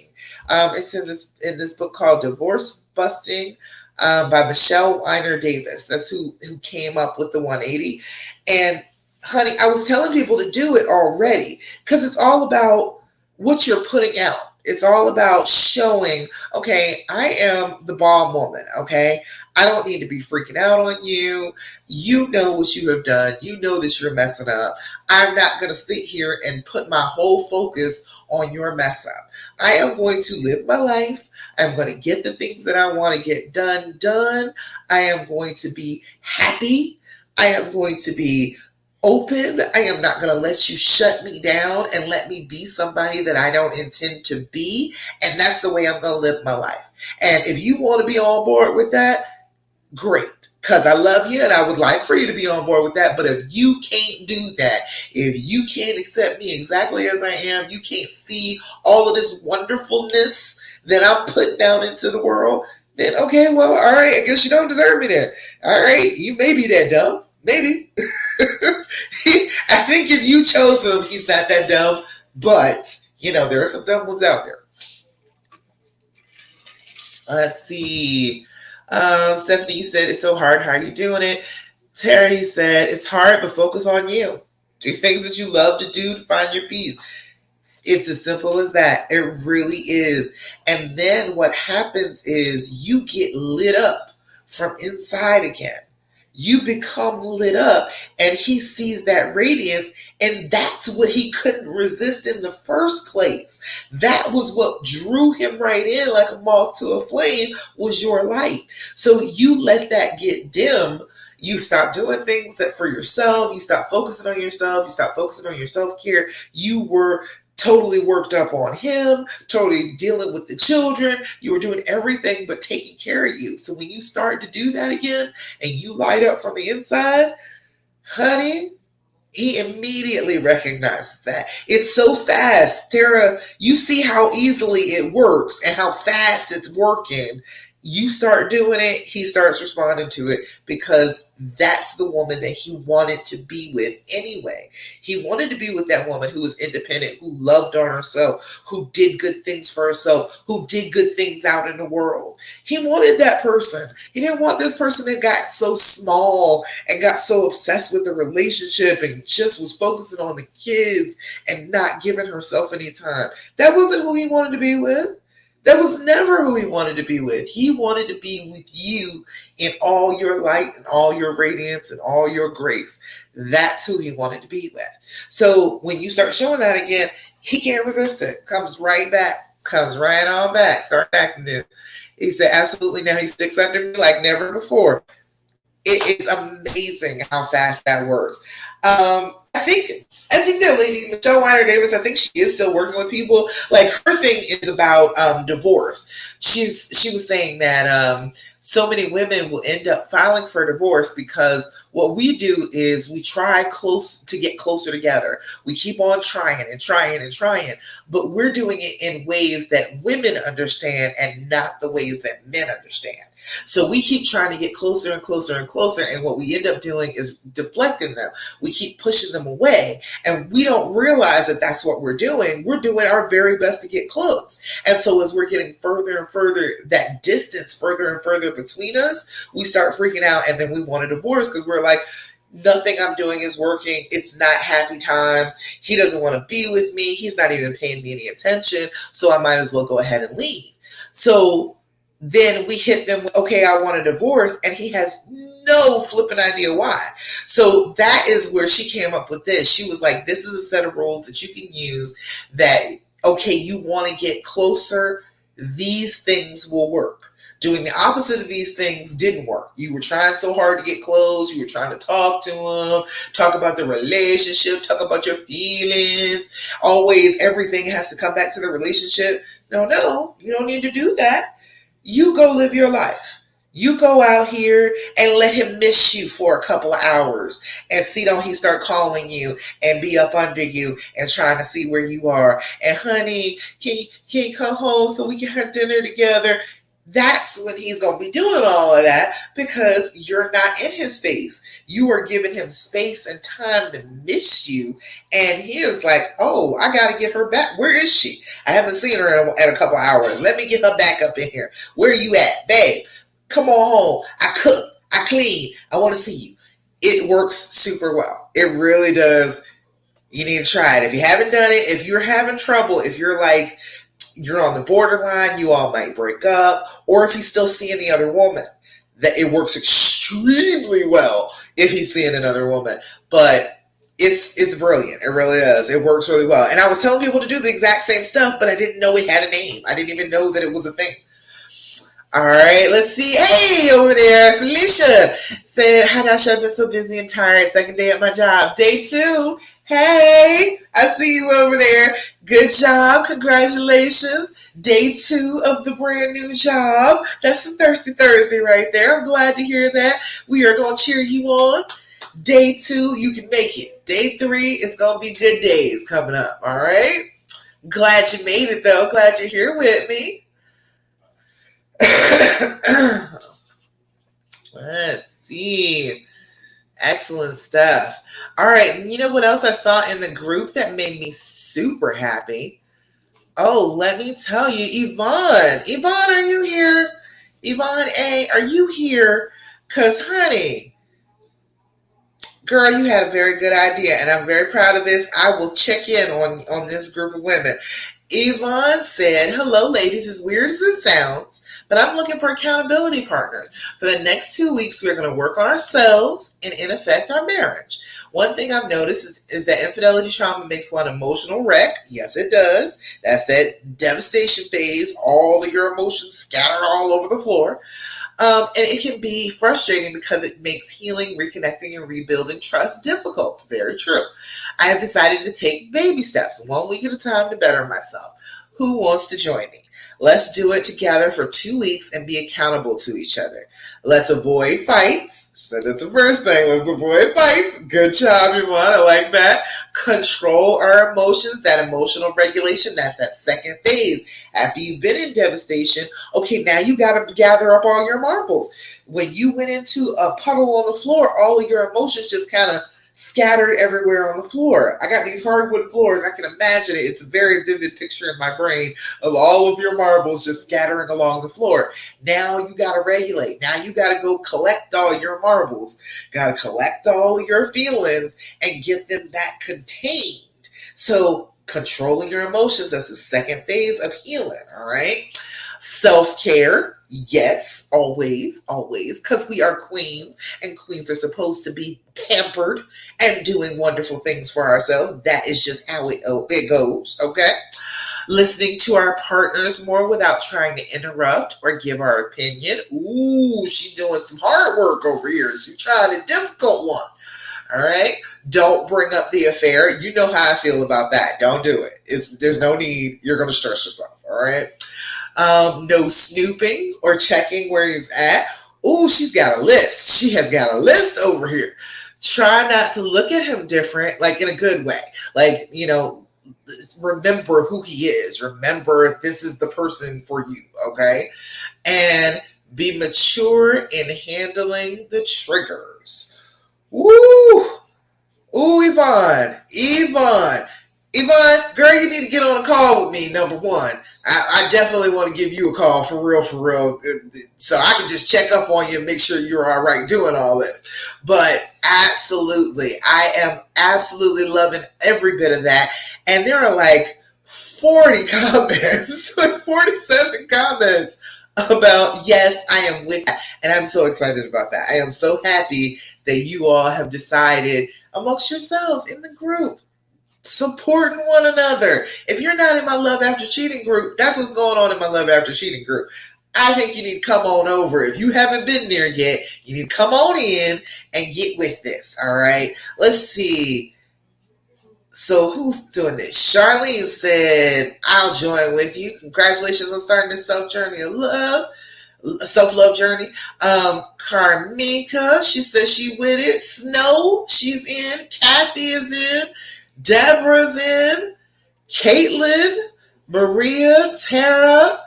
It's in this book called Divorce Busting by Michelle Weiner Davis. That's who came up with the 180. And honey, I was telling people to do it already because it's all about what you're putting out. It's all about showing, okay, I am the bomb woman, okay? I don't need to be freaking out on you. You know what you have done. You know that you're messing up. I'm not going to sit here and put my whole focus on your mess up. I am going to live my life. I'm going to get the things that I want to get done. I am going to be happy. I am going to be open. I am not going to let you shut me down and let me be somebody that I don't intend to be. And that's the way I'm going to live my life. And if you want to be on board with that, great. Because I love you and I would like for you to be on board with that. But if you can't do that, if you can't accept me exactly as I am, you can't see all of this wonderfulness that I'm putting out into the world, then okay, well, all right, I guess you don't deserve me then. All right, you may be that dumb. Maybe. I think if you chose him, he's not that dumb. But, you know, there are some dumb ones out there. Let's see. Stephanie said, it's so hard. How are you doing it? Terry said, it's hard, but focus on you. Do things that you love to do to find your peace. It's as simple as that. It really is. And then what happens is you get lit up from inside again. You become lit up and he sees that radiance and that's what he couldn't resist in the first place. That was what drew him right in like a moth to a flame was your light. So you let that get dim. You stop doing things that for yourself. You stop focusing on yourself. You stop focusing on your self-care. You were totally worked up on him, totally dealing with the children. You were doing everything but taking care of you. So when you start to do that again and you light up from the inside, honey, He immediately recognizes that. It's so fast. Tara, you see how easily it works and how fast it's working. You start doing it, he starts responding to it because that's the woman that he wanted to be with anyway. He wanted to be with that woman who was independent, who loved on herself, who did good things for herself, who did good things out in the world. He wanted that person. He didn't want this person that got so small and got so obsessed with the relationship and just was focusing on the kids and not giving herself any time. That wasn't who he wanted to be with. That was never who he wanted to be with. He wanted to be with you in all your light and all your radiance and all your grace. That's who he wanted to be with. So when you start showing that again, he can't resist it. Comes right back. Comes right on back. Start acting this. He said, absolutely, now he sticks under me like never before. It is amazing how fast that works. I think that lady Michelle Weiner Davis, I think she is still working with people. Like her thing is about divorce. She was saying that so many women will end up filing for divorce because what we do is we try close to get closer together. We keep on trying and trying and trying, but we're doing it in ways that women understand and not the ways that men understand. So we keep trying to get closer and closer and closer, and what we end up doing is deflecting them. We keep pushing them away, and we don't realize that that's what we're doing. We're doing our very best to get close. And so as we're getting further and further, that distance further and further between us, we start freaking out, and then we want a divorce because we're like, nothing I'm doing is working. It's not happy times. He doesn't want to be with me. He's not even paying me any attention, so I might as well go ahead and leave. So then we hit them with, okay, I want a divorce, and he has no flipping idea why. So that is where she came up with this. She was like, this is a set of rules that you can use that, okay, you want to get closer, these things will work. Doing the opposite of these things didn't work. You were trying so hard to get close. You were trying to talk to him, talk about the relationship, talk about your feelings. Always everything has to come back to the relationship. No, you don't need to do that. You go live your life. You go out here and let him miss you for a couple of hours and see don't he start calling you and be up under you and trying to see where you are. And honey, can you come home so we can have dinner together? That's when he's going to be doing all of that because you're not in his face. You are giving him space and time to miss you. And he is like, oh, I got to get her back. Where is she? I haven't seen her in a couple hours. Let me get her back up in here. Where are you at, babe? Come on home. I cook. I clean. I want to see you. It works super well. It really does. You need to try it. If you haven't done it, if you're having trouble, if you're like, you're on the borderline, you all might break up, or if he's still seeing the other woman, that it works extremely well if he's seeing another woman. But it's brilliant. It really is. It works really well. And I was telling people to do the exact same stuff, but I didn't know it had a name. I didn't even know that it was a thing. All right, let's see. Hey, over there, Felicia said, hi, Dasha, I've been so busy and tired. Second day at my job. Day 2. Hey, I see you over there. Good job. Congratulations. Day 2 of the brand new job. That's a Thirsty Thursday right there. I'm glad to hear that. We are going to cheer you on. Day 2, you can make it. Day 3, it's going to be good days coming up. All right. Glad you made it, though. Glad you're here with me. Let's see. Excellent stuff. All right. You know what else I saw in the group that made me super happy? Oh, let me tell you, Yvonne. Yvonne, are you here? Yvonne A., are you here? Because, honey, girl, you had a very good idea, and I'm very proud of this. I will check in on this group of women. Yvonne said, hello, ladies. As weird as it sounds, but I'm looking for accountability partners. For the next 2 weeks, we're going to work on ourselves and, in effect, our marriage. One thing I've noticed is that infidelity trauma makes one emotional wreck. Yes, it does. That's that devastation phase. All of your emotions scattered all over the floor. And it can be frustrating because it makes healing, reconnecting, and rebuilding trust difficult. Very true. I have decided to take baby steps, 1 week at a time, to better myself. Who wants to join me? Let's do it together for 2 weeks and be accountable to each other. Let's avoid fights. So that's the first thing. Let's avoid fights. Good job, Yvonne. I like that. Control our emotions. That emotional regulation. That's that second phase. After you've been in devastation, okay, now you got to gather up all your marbles. When you went into a puddle on the floor, all of your emotions just kind of scattered everywhere on the floor. I got these hardwood floors. I can imagine it. It's a very vivid picture in my brain of all of your marbles just scattering along the floor. Now you got to regulate. Now you got to go collect all your marbles. Got to collect all of your feelings and get them back contained. So controlling your emotions, that's the second phase of healing, all right? Self-care, yes, always, always, because we are queens, and queens are supposed to be pampered and doing wonderful things for ourselves. That is just how it goes, okay? Listening to our partners more without trying to interrupt or give our opinion. Ooh, she's doing some hard work over here. She tried a difficult one. All right. Don't bring up the affair. You know how I feel about that. Don't do it. There's no need. You're going to stress yourself. All right. No snooping or checking where he's at. Ooh, she's got a list. She has got a list over here. Try not to look at him different, like in a good way. Like, remember who he is. Remember this is the person for you. Okay. And be mature in handling the triggers. Woo! Ooh, Yvonne, girl, you need to get on a call with me, number one. I definitely want to give you a call for real, so I can just check up on you and make sure you're all right doing all this. But absolutely, I am absolutely loving every bit of that. And there are like 40 comments, like 47 comments about, yes, I am with that. And I'm so excited about that. I am so happy that you all have decided amongst yourselves in the group, supporting one another. If you're not in my Love After Cheating group, that's what's going on in my Love After Cheating group. I think you need to come on over. If you haven't been there yet, you need to come on in and get with this. All right. Let's see. So who's doing this? Charlene said, I'll join with you. Congratulations on starting this self-love journey. Carmika, she says she with it. Snow, she's in. Kathy is in. Deborah's in. Caitlin, Maria, Tara,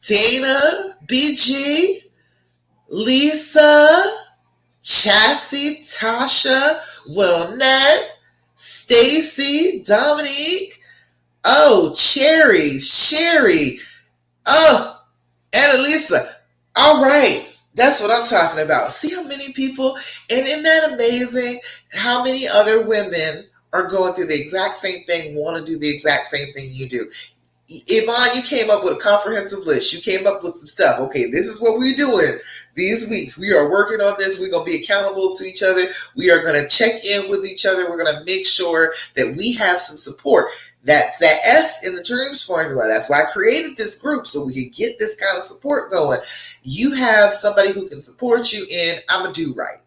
Dana, BG, Lisa, Chassie, Tasha, Wilnette, Stacy, Dominique, Sherry, Annalisa. All right. That's what I'm talking about. See how many people, and isn't that amazing how many other women are going through the exact same thing, want to do the exact same thing you do. Yvonne, you came up with a comprehensive list. You came up with some stuff. Okay, this is what we're doing these weeks. We are working on this. We're going to be accountable to each other. We are going to check in with each other. We're going to make sure that we have some support. That's that S in the Dreams formula. That's why I created this group, so we could get this kind of support going. You have somebody who can support you in, I'm going to do right.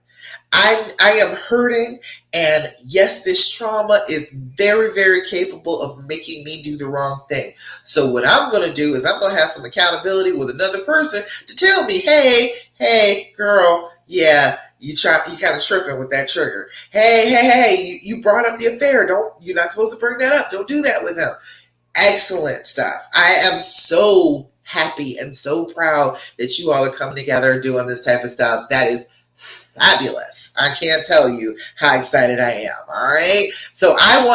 I am hurting, and yes, this trauma is very, very capable of making me do the wrong thing. So what I'm going to do is I'm going to have some accountability with another person to tell me, hey, girl, yeah, you kind of tripping with that trigger. Hey, you brought up the affair. You're not supposed to bring that up. Don't do that with him. Excellent stuff. I am so happy and so proud that you all are coming together and doing this type of stuff. That is fabulous. I can't tell you how excited I am. All right. So I am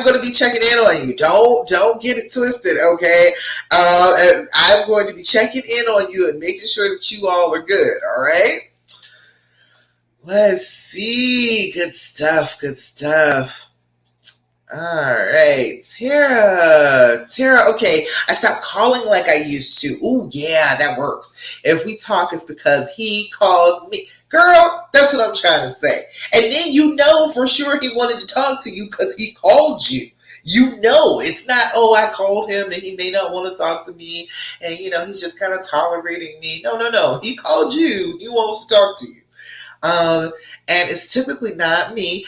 going to be checking in on you. Don't get it twisted. Okay. I'm going to be checking in on you and making sure that you all are good. All right. Let's see. Good stuff. All right, Tara, okay, I stopped calling like I used to. Ooh, yeah, that works. If we talk, it's because he calls me. Girl, that's what I'm trying to say. And then you know for sure he wanted to talk to you because he called you. You know, it's not, I called him and he may not want to talk to me and, he's just kind of tolerating me. No. He called you. He wants to talk to you. And it's typically not me.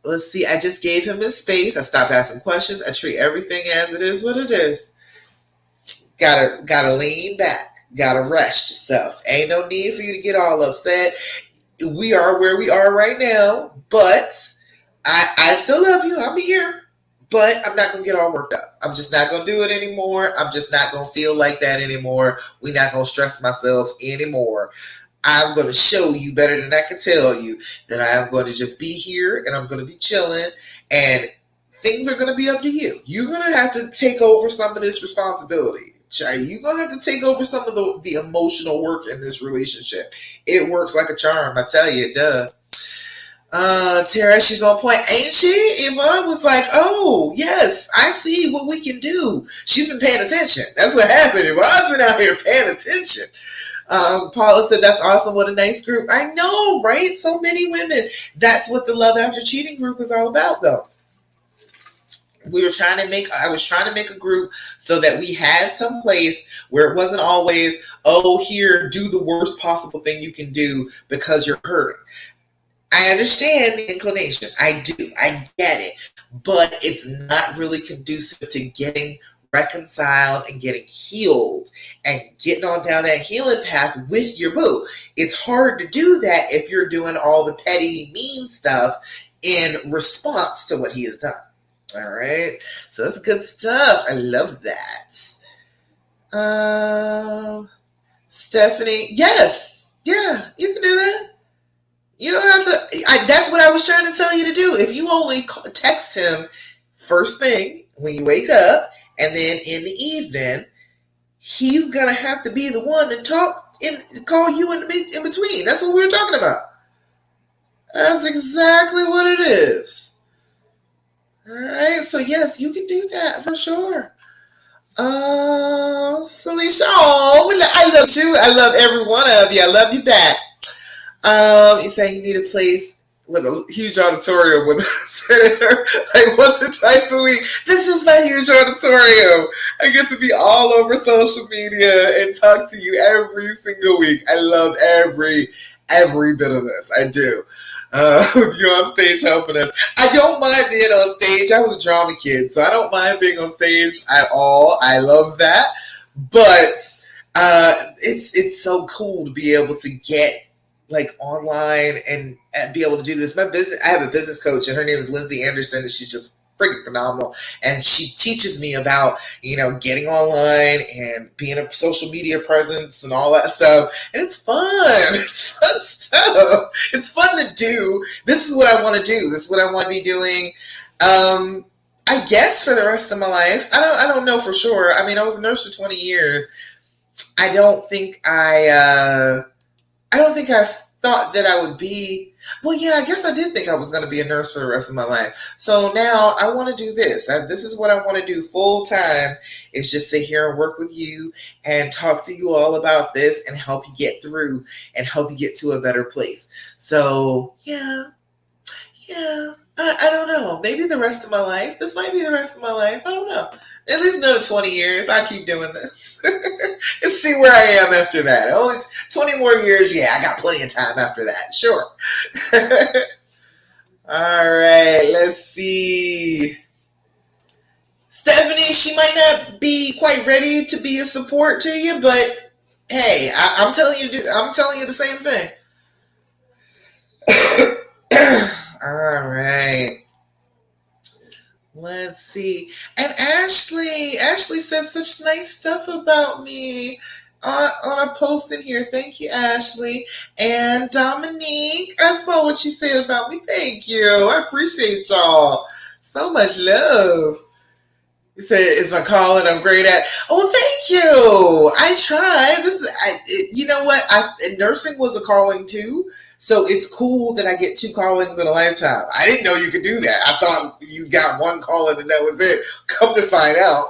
Let's see. I just gave him his space. I stopped asking questions. I treat everything as it is what it is. Gotta lean back. Gotta rest yourself. Ain't no need for you to get all upset. We are where we are right now, but I still love you. I'm here. But I'm not gonna get all worked up. I'm just not gonna do it anymore. I'm just not gonna feel like that anymore. We're not gonna stress myself anymore. I'm gonna show you better than I can tell you that I am going to just be here and I'm gonna be chilling and things are gonna be up to you. You're gonna have to take over some of this responsibility. You're gonna have to take over some of the emotional work in this relationship. It works like a charm, I tell you, it does. Tara, she's on point, ain't she? Yvonne was like, oh, yes, I see what we can do. She's been paying attention. That's what happened. Yvonne's been out here paying attention. Paula said, that's awesome. What a nice group. I know, right? So many women. That's what the Love After Cheating group is all about, though. I was trying to make a group so that we had some place where it wasn't always, oh, here, do the worst possible thing you can do because you're hurting. I understand the inclination. I do. I get it. But it's not really conducive to getting reconciled and getting healed and getting on down that healing path with your boo. It's hard to do that if you're doing all the petty, mean stuff in response to what he has done. All right. So that's good stuff. I love that. Stephanie. Yes. Yeah, you can do that. You don't have to. That's what I was trying to tell you to do. If you only text him first thing when you wake up and then in the evening, he's going to have to be the one to call you in between. That's what we were talking about. That's exactly what it is. All right. So, yes, you can do that for sure. Felicia, I love you. I love every one of you. I love you back. You say you need a place with a huge auditorium with a senator like once or twice a week. This is my huge auditorium. I get to be all over social media and talk to you every single week. I love every bit of this. I do. You're on stage helping us. I don't mind being on stage. I was a drama kid, so I don't mind being on stage at all. I love that. But it's so cool to be able to get like online and be able to do this. I have a business coach and her name is Lindsay Anderson and she's just freaking phenomenal. And she teaches me about, getting online and being a social media presence and all that stuff. And it's fun. It's fun stuff. It's fun to do. This is what I want to do. This is what I want to be doing. I guess for the rest of my life. I don't know for sure. I mean, I was a nurse for 20 years. I don't think I thought that I would be, well, yeah, I guess I did think I was going to be a nurse for the rest of my life. So now I want to do this. This is what I want to do full time, is just sit here and work with you and talk to you all about this and help you get through and help you get to a better place. So yeah. I don't know. Maybe the rest of my life. This might be the rest of my life. I don't know. At least another 20 years. I'll keep doing this. And see where I am after that. Only 20 more years. Yeah, I got plenty of time after that. Sure. All right. Let's see. Stephanie, she might not be quite ready to be a support to you, but hey, I'm telling you the same thing. All right. Let's see. And Ashley said such nice stuff about me on a post in here. Thank you, Ashley. And Dominique, I saw what you said about me. Thank you. I appreciate y'all. So much love. You say it's my calling I'm great at. Oh, thank you. I tried. You know what? Nursing was a calling too. So it's cool that I get 2 callings in a lifetime. I didn't know you could do that. I thought you got 1 calling and that was it. Come to find out,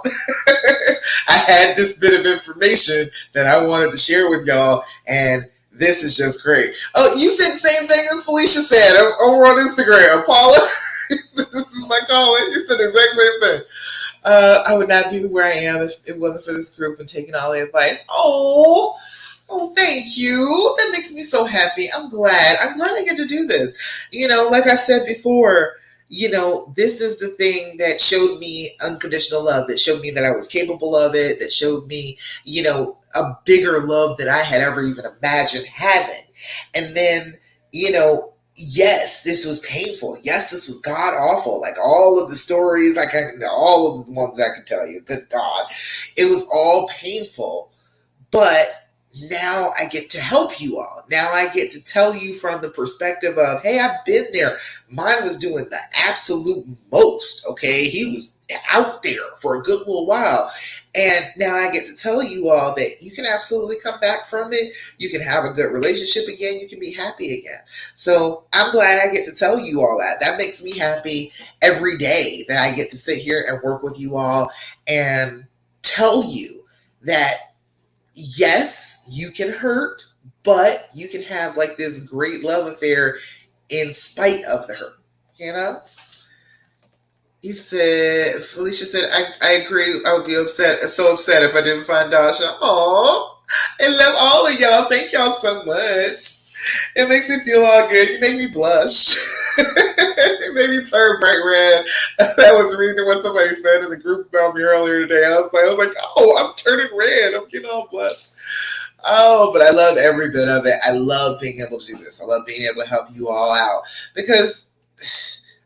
I had this bit of information that I wanted to share with y'all, and this is just great. Oh, you said the same thing as Felicia said over on Instagram. Paula, this is my calling. You said the exact same thing. I would not be where I am if it wasn't for this group and taking all the advice. Oh, thank you. That makes me so happy. I'm glad I get to do this. Like I said before, this is the thing that showed me unconditional love, that showed me that I was capable of it, that showed me, a bigger love than I had ever even imagined having. And then, yes, this was painful. Yes, this was god awful. Like all of the stories, all of the ones I could tell you, good God, it was all painful. But now I get to help you all. Now I get to tell you from the perspective of, hey, I've been there. Mine was doing the absolute most, okay? He was out there for a good little while. And now I get to tell you all that you can absolutely come back from it. You can have a good relationship again. You can be happy again. So I'm glad I get to tell you all that. That makes me happy every day that I get to sit here and work with you all and tell you that yes, you can hurt, but you can have like this great love affair in spite of the hurt, you know? Felicia said, I agree. I would be so upset if I didn't find Dasha. Aww. I love all of y'all. Thank y'all so much. It makes me feel all good. You make me blush. It made me turn bright red. I was reading what somebody said in the group about me earlier today. I was like, oh, I'm turning red. I'm getting all blushed. Oh, but I love every bit of it. I love being able to do this. I love being able to help you all out because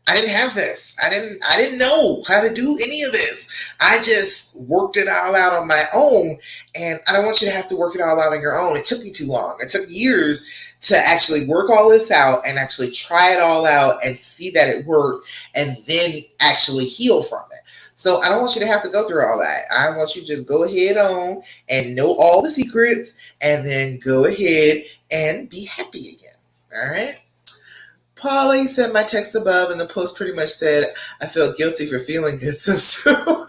I didn't have this. I didn't know how to do any of this. I just worked it all out on my own, and I don't want you to have to work it all out on your own. It took me too long. It took years to actually work all this out and actually try it all out and see that it worked and then actually heal from it. So I don't want you to have to go through all that. I want you to just go ahead on and know all the secrets and then go ahead and be happy again. All right? Polly said my text above and the post pretty much said, I felt guilty for feeling good so soon.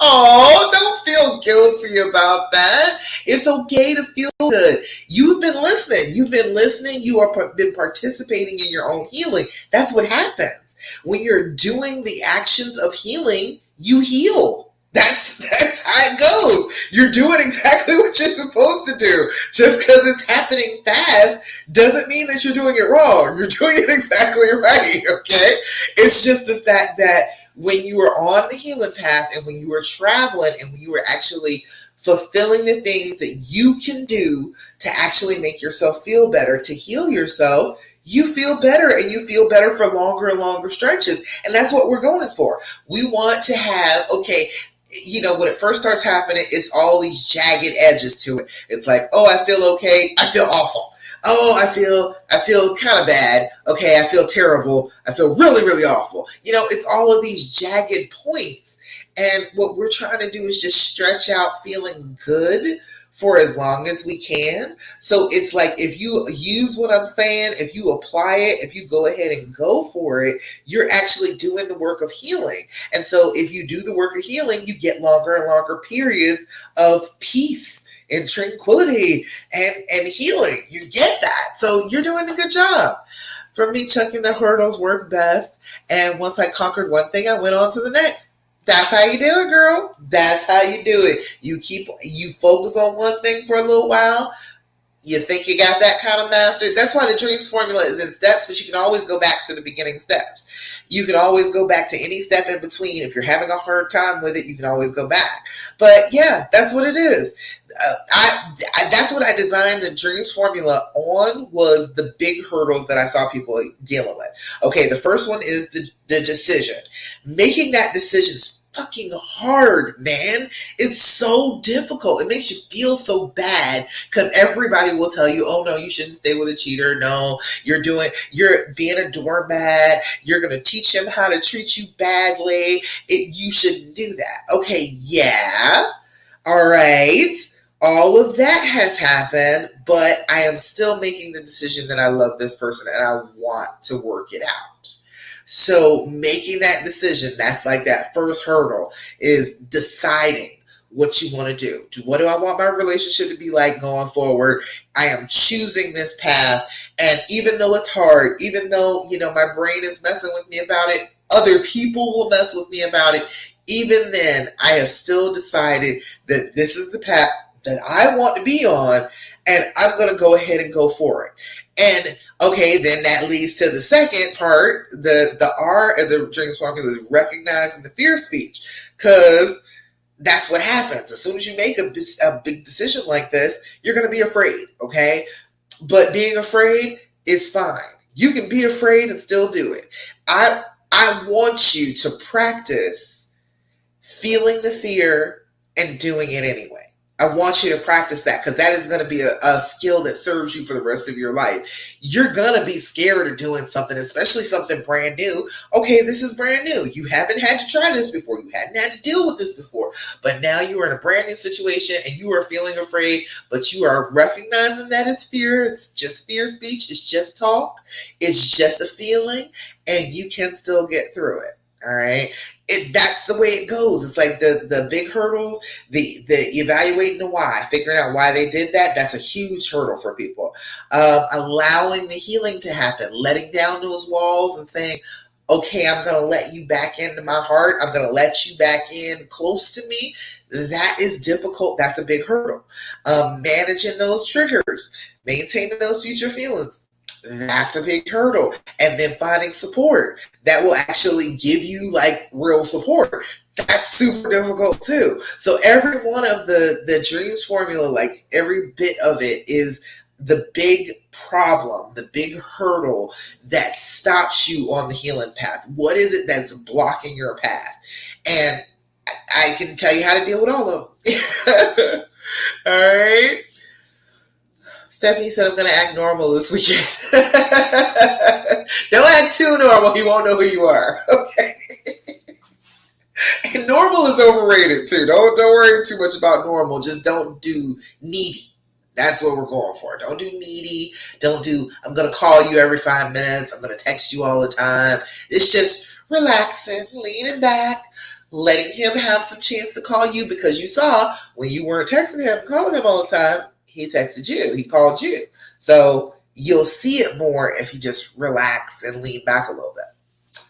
Oh, don't feel guilty about that. It's okay to feel good. You've been listening. You are been participating in your own healing. That's what happens. When you're doing the actions of healing, you heal. That's how it goes. You're doing exactly what you're supposed to do. Just because it's happening fast doesn't mean that you're doing it wrong. You're doing it exactly right, okay? It's just the fact that when you are on the healing path and when you are traveling and when you are actually fulfilling the things that you can do to actually make yourself feel better, to heal yourself, you feel better and you feel better for longer and longer stretches. And that's what we're going for. We want to have, okay, when it first starts happening, it's all these jagged edges to it. It's like, oh, I feel okay. I feel awful. Oh, I feel kind of bad. Okay, I feel terrible. I feel really, really awful. It's all of these jagged points. And what we're trying to do is just stretch out feeling good for as long as we can. So it's like if you use what I'm saying, if you apply it, if you go ahead and go for it, you're actually doing the work of healing. And so if you do the work of healing, you get longer and longer periods of peace and tranquility and healing. You get that. So you're doing a good job. For me, chucking the hurdles worked best. And once I conquered one thing, I went on to the next. That's how you do it, girl. That's how you do it. You focus on one thing for a little while. You think you got that kind of mastered. That's why the dreams formula is in steps, but you can always go back to the beginning steps. You can always go back to any step in between. If you're having a hard time with it, you can always go back. But yeah, that's what it is. That's what I designed the dreams formula on, was the big hurdles that I saw people dealing with. Okay, the first one is the decision. Making that decision is fucking hard, man. It's so difficult. It makes you feel so bad because everybody will tell you, oh no, you shouldn't stay with a cheater. No, you're being a doormat. You're going to teach him how to treat you badly. You shouldn't do that. Okay, yeah. All right. All of that has happened, but I am still making the decision that I love this person and I want to work it out. So making that decision, that's like that first hurdle, is deciding what you want to do. What do I want my relationship to be like going forward? I am choosing this path. And even though it's hard, even though, my brain is messing with me about it, other people will mess with me about it. Even then, I have still decided that this is the path that I want to be on, and I'm going to go ahead and go for it. And okay, then that leads to the second part. The R of the dreams formula is recognizing the fear speech. Because That's what happens. As soon as you make a big decision like this, you're going to be afraid, okay? But being afraid is fine. You can be afraid and still do it. I want you to practice feeling the fear and doing it anyway. I want you to practice that because that is going to be a skill that serves you for the rest of your life. You're going to be scared of doing something, especially something brand new. Okay, this is brand new. You haven't had to try this before. You hadn't had to deal with this before. But now you are in a brand new situation and you are feeling afraid, but you are recognizing that it's fear. It's just fear speech. It's just talk. It's just a feeling, and you can still get through it. All right. That's the way it goes. It's like the big hurdles, the evaluating the why, figuring out why they did that. That's a huge hurdle for people. Allowing the healing to happen, letting down those walls and saying, okay, I'm going to let you back into my heart. I'm going to let you back in close to me. That is difficult. That's a big hurdle. Managing those triggers, maintaining those future feelings. That's a big hurdle. And then finding support that will actually give you like real support. That's super difficult too. So every one of the dreams formula, like every bit of it is the big problem, the big hurdle that stops you on the healing path. What is it that's blocking your path? And I can tell you how to deal with all of them. All right. Stephanie said, I'm going to act normal this weekend. Don't act too normal. He won't know who you are. Okay. And normal is overrated too. Don't worry too much about normal. Just don't do needy. That's what we're going for. Don't do needy. Don't do, I'm going to call you every 5 minutes. I'm going to text you all the time. It's just relaxing, leaning back, letting him have some chance to call you because you saw when you weren't texting him, calling him all the time, he texted you. He called you. So you'll see it more if you just relax and lean back a little bit.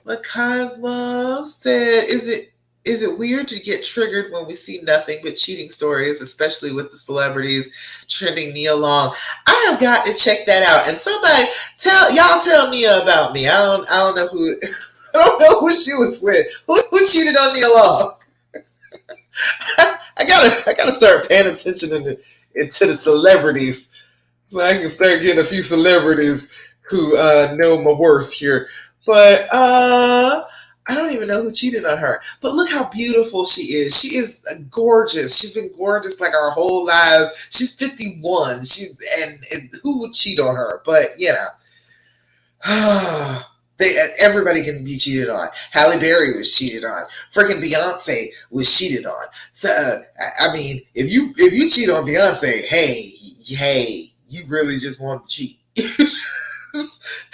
But Cosmo said, is it weird to get triggered when we see nothing but cheating stories, especially with the celebrities trending Nia Long? I have got to check that out. And somebody tell Nia about me. I don't know who I don't know who she was with. Who cheated on Nia Long? I gotta start paying attention into the celebrities so I can start getting a few celebrities who know my worth here. But I don't even know who cheated on her. But look how beautiful she is. She is gorgeous. She's been gorgeous like our whole life. She's 51. And who would cheat on her? But you know, everybody can be cheated on. Halle Berry was cheated on. Freaking Beyonce was cheated on. So I mean, if you cheat on Beyonce, hey, you really just want to cheat.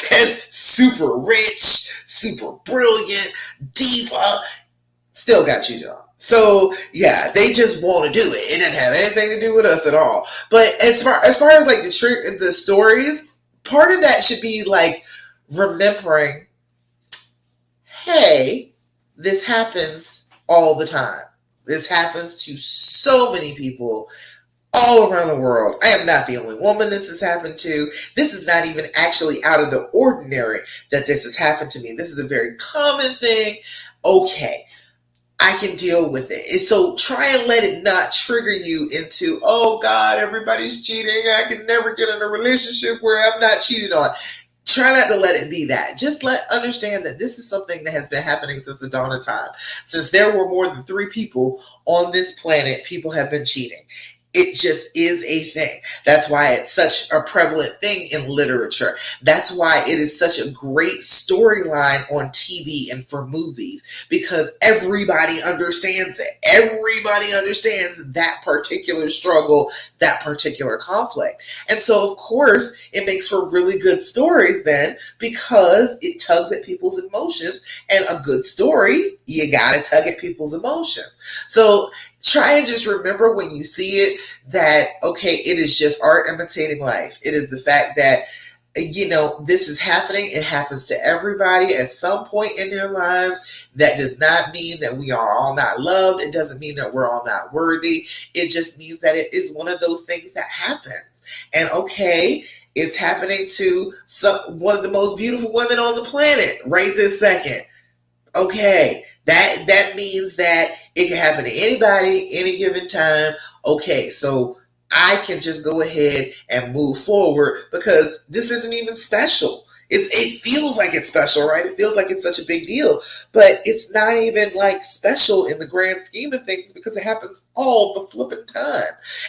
That's super rich, super brilliant, diva, still got cheated on. So yeah, they just want to do it. It didn't have anything to do with us at all. But as far as like the stories, part of that should be like remembering, hey, this happens all the time. This happens to so many people all around the world. I am not the only woman this has happened to. This is not even actually out of the ordinary that this has happened to me. This is a very common thing. Okay, I can deal with it. So try and let it not trigger you into, oh God, everybody's cheating. I can never get in a relationship where I'm not cheated on. Try not to let it be that. Just understand that this is something that has been happening since the dawn of time. Since there were more than 3 people on this planet, people have been cheating. It just is a thing. That's why it's such a prevalent thing in literature. That's why it is such a great storyline on TV and for movies, because everybody understands it. Everybody understands that particular struggle, that particular conflict. And so, of course, it makes for really good stories then, because it tugs at people's emotions. And a good story, you got to tug at people's emotions. So try and just remember when you see it that, okay, it is just art imitating life. It is the fact that, you know, this is happening. It happens to everybody at some point in their lives. That does not mean that we are all not loved. It doesn't mean that we're all not worthy. It just means that it is one of those things that happens. And okay, it's happening to one of the most beautiful women on the planet right this second. Okay, that means that It can happen to anybody, any given time. Okay, so I can just go ahead and move forward because this isn't even special. It feels like it's special, right? It feels like it's such a big deal, but it's not even like special in the grand scheme of things because it happens all the flipping time,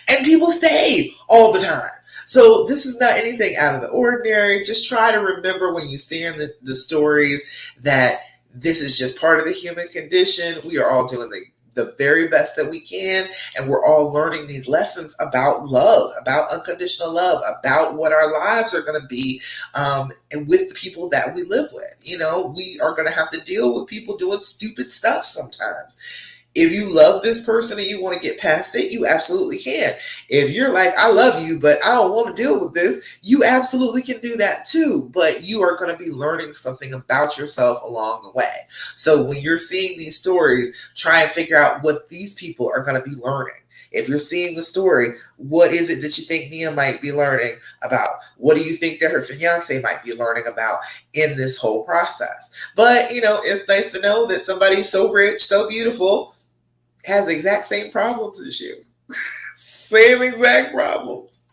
and people stay all the time. So this is not anything out of the ordinary. Just try to remember when you see in the stories that this is just part of the human condition. We are all doing the very best that we can, and we're all learning these lessons about love, about unconditional love, about what our lives are going to be, and with the people that we live with. We are going to have to deal with people doing stupid stuff sometimes. If you love this person and you want to get past it, you absolutely can. If you're like, I love you, but I don't want to deal with this, you absolutely can do that too. But you are going to be learning something about yourself along the way. So when you're seeing these stories, try and figure out what these people are going to be learning. If you're seeing the story, what is it that you think Nia might be learning about? What do you think that her fiance might be learning about in this whole process? But, it's nice to know that somebody so rich, so beautiful, has the exact same problems as you. Same exact problems.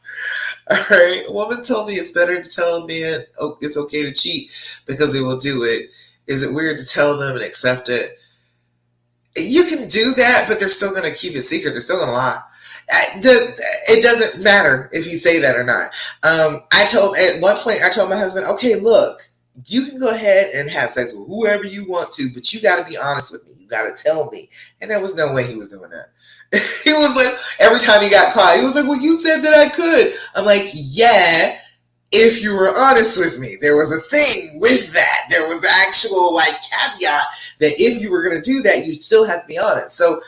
All right. A woman told me it's better to tell a man it's okay to cheat because they will do it. Is it weird to tell them and accept it? You can do that, but they're still going to keep it secret. They're still going to lie. It doesn't matter if you say that or not. At one point, I told my husband, okay, look, you can go ahead and have sex with whoever you want to, but you got to be honest with me. You got to tell me. And there was no way he was doing that. He was like, every time he got caught, he was like, well, you said that I could. I'm like, yeah, if you were honest with me. There was a thing with that. There was actual caveat that if you were going to do that, you still have to be honest. So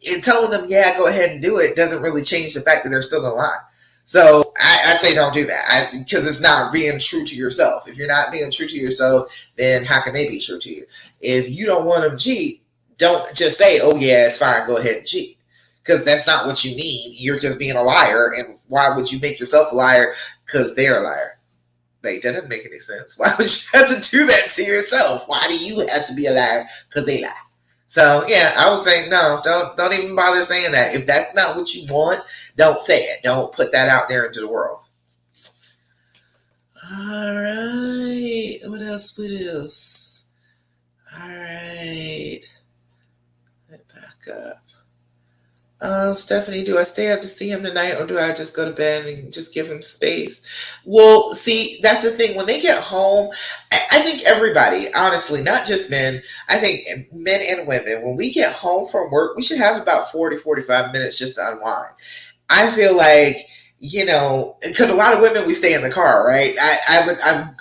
in telling them, yeah, go ahead and do it, doesn't really change the fact that they're still going to lie. So I say don't do that because it's not being true to yourself. If you're not being true to yourself, then how can they be true to you? If you don't want them to cheat, don't just say, oh, yeah, it's fine, go ahead and cheat. Because that's not what you mean. You're just being a liar. And why would you make yourself a liar? Because they're a liar. That doesn't make any sense. Why would you have to do that to yourself? Why do you have to be a liar? Because they lie. So, yeah, I would say, no, don't even bother saying that. If that's not what you want, don't say it. Don't put that out there into the world. All right. What else? All right. Back up. Stephanie, do I stay up to see him tonight or do I just go to bed and just give him space? Well, see, that's the thing. When they get home, I think everybody, honestly, not just men, I think men and women, when we get home from work, we should have about 40-45 minutes just to unwind. I feel like, because a lot of women, we stay in the car, right?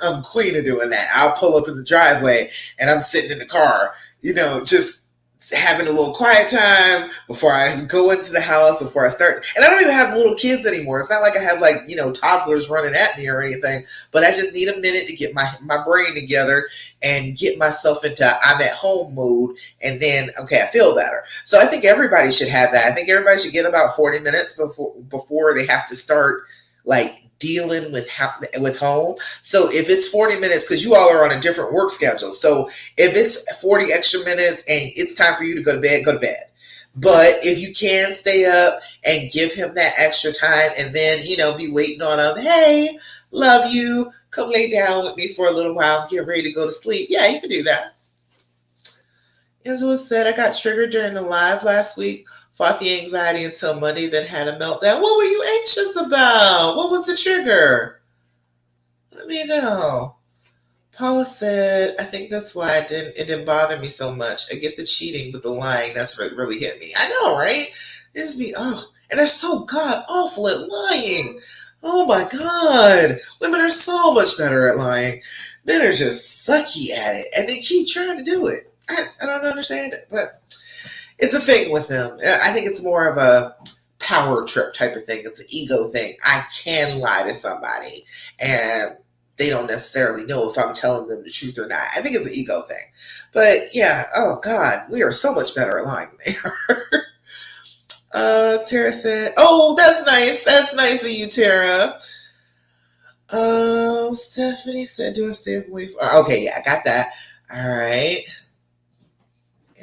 I'm queen of doing that. I'll pull up in the driveway and I'm sitting in the car, just having a little quiet time before I go into the house, before I start. And I don't even have little kids anymore. It's not like I have toddlers running at me or anything, but I just need a minute to get my brain together and get myself into I'm at home mood. And then, okay, I feel better. So I think everybody should have that. I think everybody should get about 40 minutes before they have to start dealing with home. So if it's 40 minutes, because you all are on a different work schedule. So if it's 40 extra minutes and it's time for you to go to bed, go to bed. But if you can stay up and give him that extra time and then, be waiting on him, hey, love you, come lay down with me for a little while, get ready to go to sleep. Yeah, you can do that. Angela said, I got triggered during the live last week. Fought the anxiety until Monday, then had a meltdown. What were you anxious about? What was the trigger? Let me know. Paula said, I think that's why it didn't bother me so much. I get the cheating, but the lying, that's what really hit me. I know, right? It just and they're so god awful at lying. Oh my God. Women are so much better at lying. Men are just sucky at it, and they keep trying to do it. I don't understand it, but it's a thing with them. I think it's more of a power trip type of thing. It's an ego thing. I can lie to somebody and they don't necessarily know if I'm telling them the truth or not. I think it's an ego thing. But yeah, oh God, we are so much better at lying than they are. Tara said, oh, that's nice. That's nice of you, Tara. Stephanie said, do I stay away from... Okay, yeah, I got that. All right.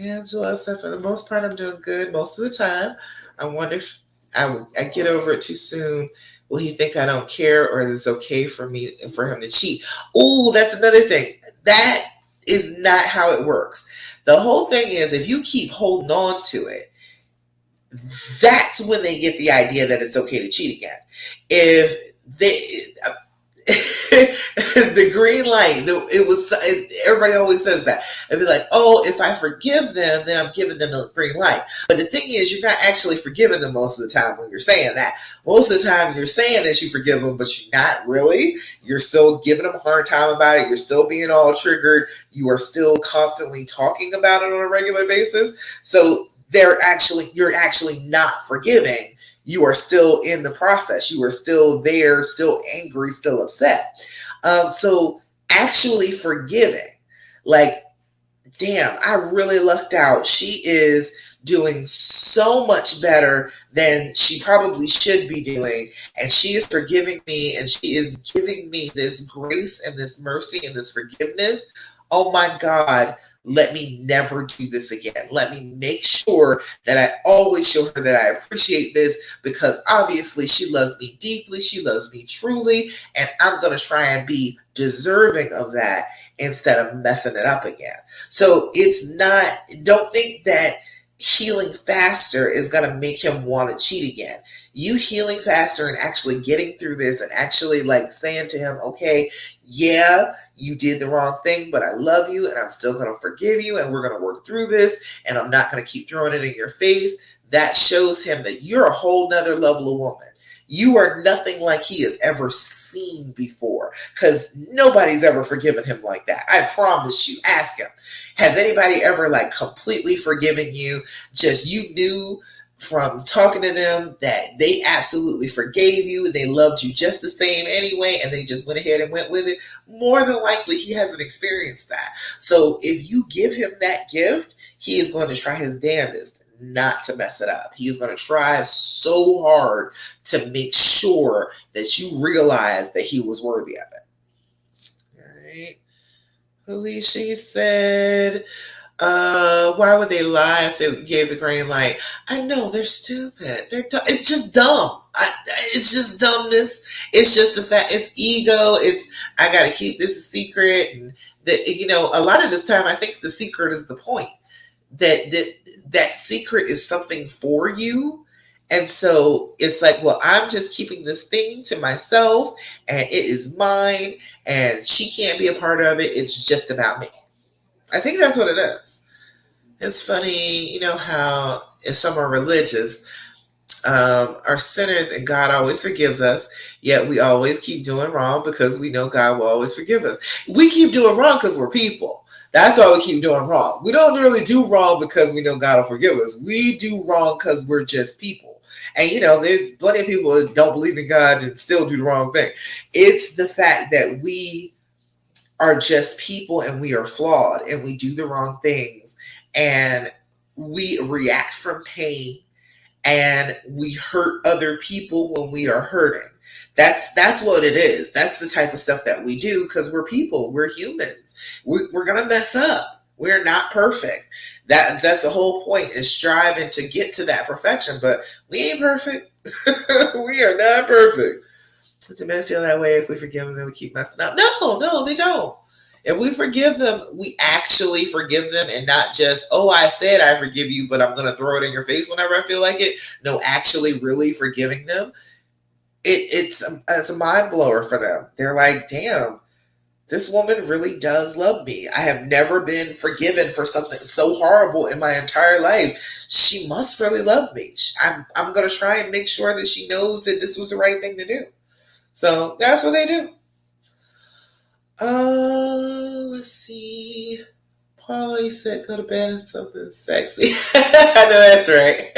Angela said, for the most part, I'm doing good most of the time. I wonder if I get over it too soon. Will he think I don't care, or is it okay for him to cheat? Oh, that's another thing. That is not how it works. The whole thing is, if you keep holding on to it, that's when they get the idea that it's okay to cheat again. If they the green light, everybody always says that. It'd be like, oh, if I forgive them, then I'm giving them the green light. But the thing is, you're not actually forgiving them most of the time when you're saying that. Most of the time you're saying that you forgive them, but you're not really. You're still giving them a hard time about it. You're still being all triggered. You are still constantly talking about it on a regular basis. So you're actually not forgiving. You are still in the process. You are still there, still angry, still upset. So actually forgiving, like, damn, I really lucked out. She is doing so much better than she probably should be doing. And she is forgiving me, and she is giving me this grace and this mercy and this forgiveness. Oh my God, let me never do this again. Let me make sure that I always show her that I appreciate this, because obviously she loves me deeply. She loves me truly. And I'm going to try and be deserving of that instead of messing it up again. So it's not, don't think that healing faster is going to make him want to cheat again. You healing faster and actually getting through this and actually like saying to him, okay, yeah, you did the wrong thing, but I love you and I'm still going to forgive you and we're going to work through this and I'm not going to keep throwing it in your face. That shows him that you're a whole nother level of woman. You are nothing like he has ever seen before, because nobody's ever forgiven him like that. I promise you. Ask him. Has anybody ever like completely forgiven you? Just you knew from talking to them that they absolutely forgave you and they loved you just the same anyway, and they just went ahead and went with it? More than likely, he hasn't experienced that. So if you give him that gift, he is going to try his damnedest not to mess it up. He's going to try so hard to make sure that you realize that he was worthy of it. All right. Alicia said, why would they lie if they gave the green light? I know, they're stupid. They're dumb. It's just dumb. It's just dumbness. It's just the fact. It's ego. It's, I got to keep this a secret. And a lot of the time, I think the secret is the point. That secret is something for you. And so it's like, well, I'm just keeping this thing to myself and it is mine and she can't be a part of it. It's just about me. I think that's what it is. It's funny, how if some are religious, are sinners and God always forgives us, yet we always keep doing wrong because we know God will always forgive us. We keep doing wrong because we're people. That's why we keep doing wrong. We don't really do wrong because we know God will forgive us. We do wrong because we're just people. And, there's plenty of people that don't believe in God and still do the wrong thing. It's the fact that we are just people and we are flawed and we do the wrong things and we react from pain and we hurt other people when we are hurting. That's what it is. That's the type of stuff that we do because we're people. We're humans. We're gonna mess up. We're not perfect. That's the whole point, is striving to get to that perfection. But we ain't perfect. We are not perfect. Do men feel that way if we forgive them? Then we keep messing up? No, they don't. If we forgive them, we actually forgive them and not just, oh, I said I forgive you, but I'm going to throw it in your face whenever I feel like it. No, actually really forgiving them. It's a mind blower for them. They're like, damn, this woman really does love me. I have never been forgiven for something so horrible in my entire life. She must really love me. I'm going to try and make sure that she knows that this was the right thing to do. So that's what they do. Let's see. Paula said go to bed and something sexy. I know that's right.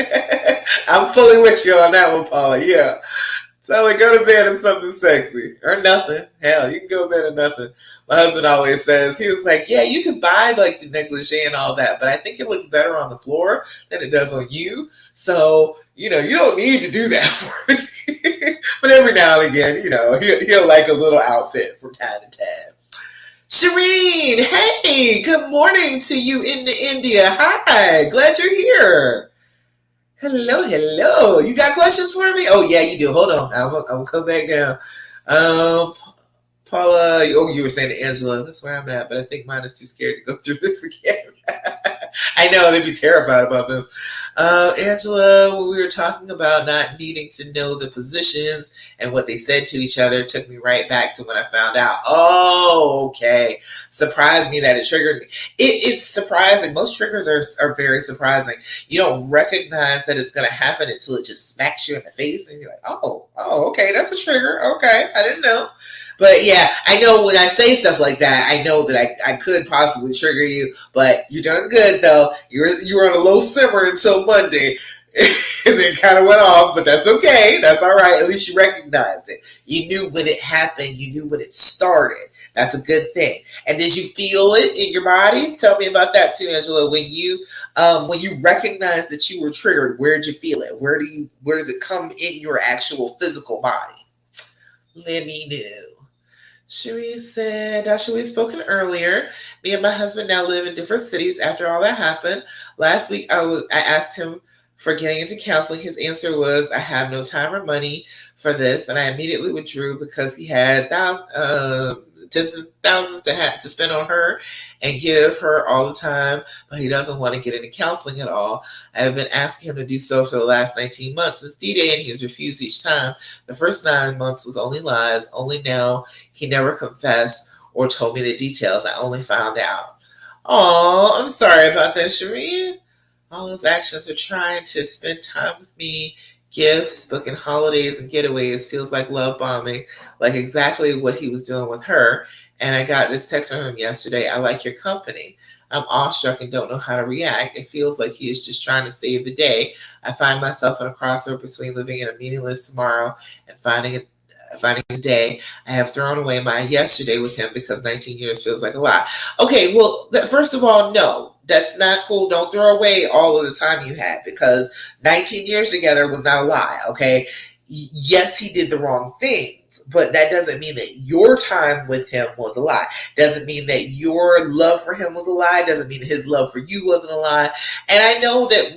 I'm fully with you on that one, Paula. Yeah. So like, go to bed and something sexy. Or nothing. Hell, you can go to bed and nothing. My husband always says, he was like, yeah, you can buy like the negligee and all that, but I think it looks better on the floor than it does on you. So, you don't need to do that for me. But every now and again, he'll like a little outfit from time to time. Shireen, hey, good morning to you in India. Hi, glad you're here. Hello, hello. You got questions for me? Oh, yeah, you do. Hold on. I'm gonna come back down. Um, Paula, oh, you were saying to Angela. That's where I'm at, but I think mine is too scared to go through this again. I know they'd be terrified about this. Angela, when we were talking about not needing to know the positions and what they said to each other, it took me right back to when I found out. Oh, okay. Surprised me that it triggered me. It's surprising. Most triggers are very surprising. You don't recognize that it's going to happen until it just smacks you in the face, and you're like, oh, okay, that's a trigger. Okay, I didn't know. But yeah, I know when I say stuff like that, I know that I could possibly trigger you. But you're doing good though. You were on a low simmer until Monday, and then kind of went off. But that's okay. That's all right. At least you recognized it. You knew when it happened. You knew when it started. That's a good thing. And did you feel it in your body? Tell me about that too, Angela. When you recognized that you were triggered, where did you feel it? Where does it come in your actual physical body? Let me know. Cherie said, Dasha, we've spoken earlier. Me and my husband now live in different cities after all that happened. Last week, I asked him for getting into counseling. His answer was, I have no time or money for this. And I immediately withdrew because he had tens of thousands to spend on her and give her all the time, but he doesn't want to get into counseling at all. I have been asking him to do so for the last 19 months since D-Day, and he has refused each time. The first 9 months was only lies. Only now he never confessed or told me the details. I only found out. Oh, I'm sorry about that, Shireen. All those actions are trying to spend time with me. Gifts, booking holidays and getaways feels like love bombing, like exactly what he was doing with her. And I got this text from him yesterday. I like your company. I'm awestruck and don't know how to react. It feels like he is just trying to save the day. I find myself in a crossroad between living in a meaningless tomorrow and finding a day. I have thrown away my yesterday with him because 19 years feels like a lot. Okay, well, first of all, no, that's not cool. Don't throw away all of the time you had because 19 years together was not a lie, okay? Yes, he did the wrong things, but that doesn't mean that your time with him was a lie. Doesn't mean that your love for him was a lie. Doesn't mean his love for you wasn't a lie. And I know that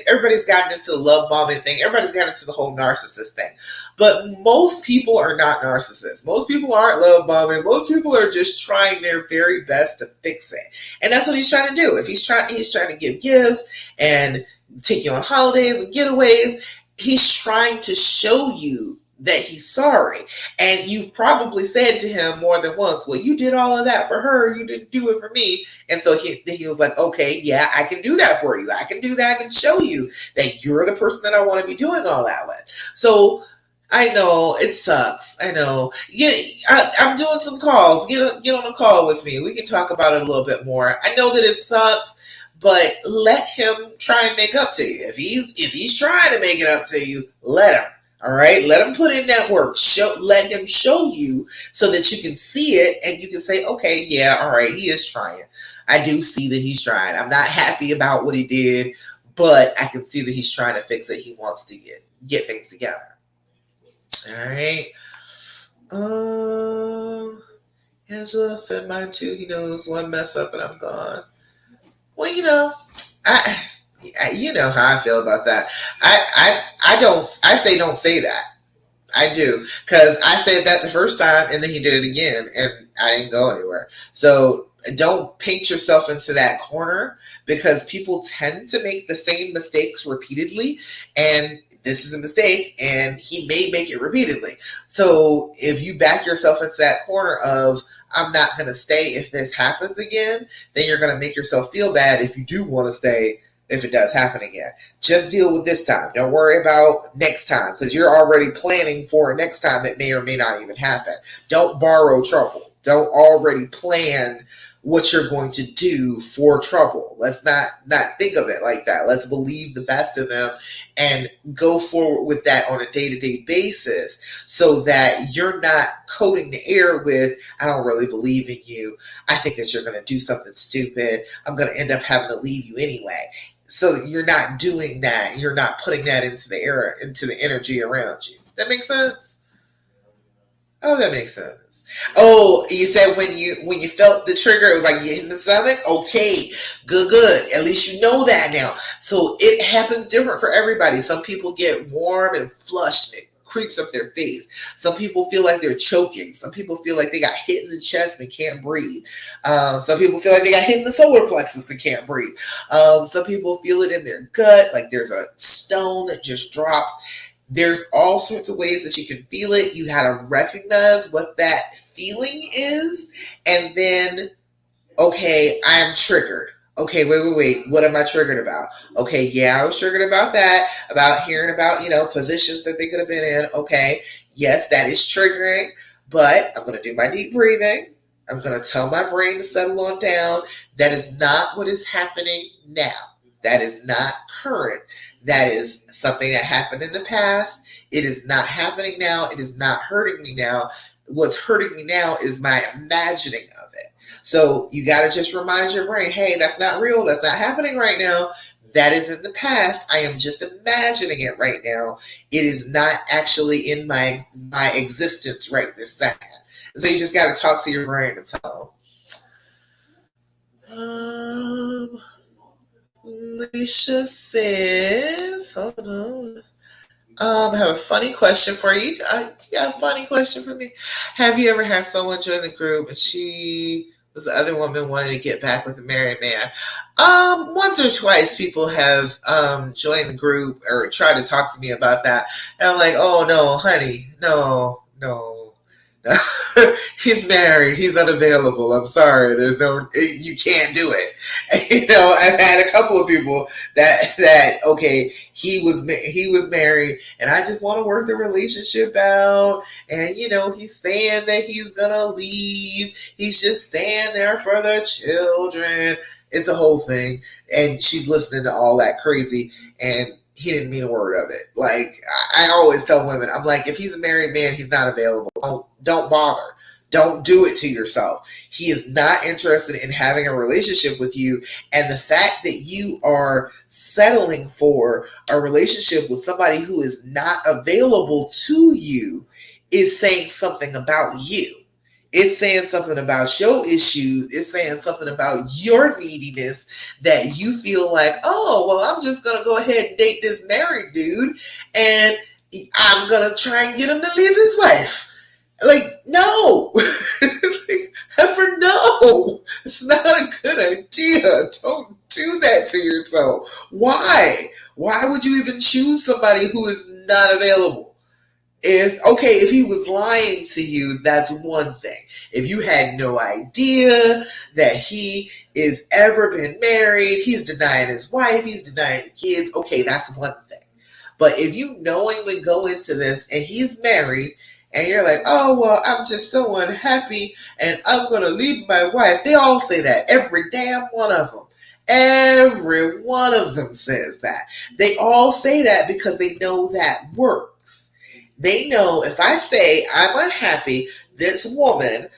everybody's gotten into the love bombing thing. Everybody's gotten into the whole narcissist thing. But most people are not narcissists. Most people aren't love bombing. Most people are just trying their very best to fix it. And that's what he's trying to do. If he's trying to give gifts and take you on holidays and getaways. He's trying to show you that he's sorry. And you probably said to him more than once, well, you did all of that for her. You didn't do it for me. And so he was like, okay, yeah, I can do that for you. I can do that and show you that you're the person that I want to be doing all that with. So I know it sucks. I know. Yeah, I'm doing some calls. Get on a call with me. We can talk about it a little bit more. I know that it sucks. But let him try and make up to you. If he's trying to make it up to you, let him. All right, let him put in that work. Let him show you so that you can see it and you can say, okay, yeah, all right, he is trying. I do see that he's trying. I'm not happy about what he did, but I can see that he's trying to fix it. He wants to get things together. All right. Angela said mine too. He knows one mess up and I'm gone. Well, you know how I feel about that. I say don't say that. I do because I said that the first time and then he did it again and I didn't go anywhere. So don't paint yourself into that corner because people tend to make the same mistakes repeatedly and this is a mistake and he may make it repeatedly. So if you back yourself into that corner of I'm not going to stay if this happens again, then you're going to make yourself feel bad if you do want to stay if it does happen again. Just deal with this time. Don't worry about next time because you're already planning for a next time that may or may not even happen. Don't borrow trouble. Don't already plan what you're going to do for trouble. Let's not think of it like that. Let's believe the best of them and go forward with that on a day-to-day basis so that you're not coating the air with, I don't really believe in you. I think that you're going to do something stupid. I'm going to end up having to leave you anyway. So you're not doing that. You're not putting that into the air, into the energy around you. That makes sense? Oh, that makes sense. Oh, you said when you felt the trigger, it was like you hit the stomach. Okay, good, good. At least you know that now. So it happens different for everybody. Some people get warm and flushed, and it creeps up their face. Some people feel like they're choking. Some people feel like they got hit in the chest and can't breathe. Some people feel like they got hit in the solar plexus and can't breathe. Some people feel it in their gut, like there's a stone that just drops. There's all sorts of ways that you can feel it. You got to recognize what that feeling is, and then, okay, I'm triggered. Okay, wait. What am I triggered about? Okay, yeah, I was triggered about that, about hearing about, positions that they could have been in. Okay, yes, that is triggering, but I'm going to do my deep breathing. I'm going to tell my brain to settle on down. That is not what is happening now. That is not current. That is something that happened in the past. It is not happening now. It is not hurting me now. What's hurting me now is my imagining of it. So you got to just remind your brain, hey, that's not real. That's not happening right now. That is in the past. I am just imagining it right now. It is not actually in my existence right this second. So you just got to talk to your brain and tell them. Alicia says, hold on. I have a funny question for you. Yeah, a funny question for me. Have you ever had someone join the group and she was the other woman wanted to get back with a married man? Once or twice people have joined the group or tried to talk to me about that. And I'm like, oh no, honey, no. He's married. He's unavailable. I'm sorry. There's no. You can't do it. I've had a couple of people that okay. He was married, and I just want to work the relationship out. And he's saying that he's gonna leave. He's just staying there for the children. It's a whole thing, and she's listening to all that crazy and. He didn't mean a word of it. Like I always tell women, I'm like, if he's a married man, he's not available. Don't bother. Don't do it to yourself. He is not interested in having a relationship with you. And the fact that you are settling for a relationship with somebody who is not available to you is saying something about you. It's saying something about your issues. It's saying something about your neediness that you feel like, oh, well, I'm just going to go ahead and date this married dude and I'm going to try and get him to leave his wife. Like, no. Ever no. It's not a good idea. Don't do that to yourself. Why? Why would you even choose somebody who is not available? If he was lying to you, that's one thing. If you had no idea that he is ever been married, he's denying his wife, he's denying the kids, okay, that's one thing. But if you knowingly go into this and he's married and you're like, oh, well, I'm just so unhappy and I'm going to leave my wife. They all say that, every damn one of them. Every one of them says that. They all say that because they know that works. They know if I say I'm unhappy, this woman,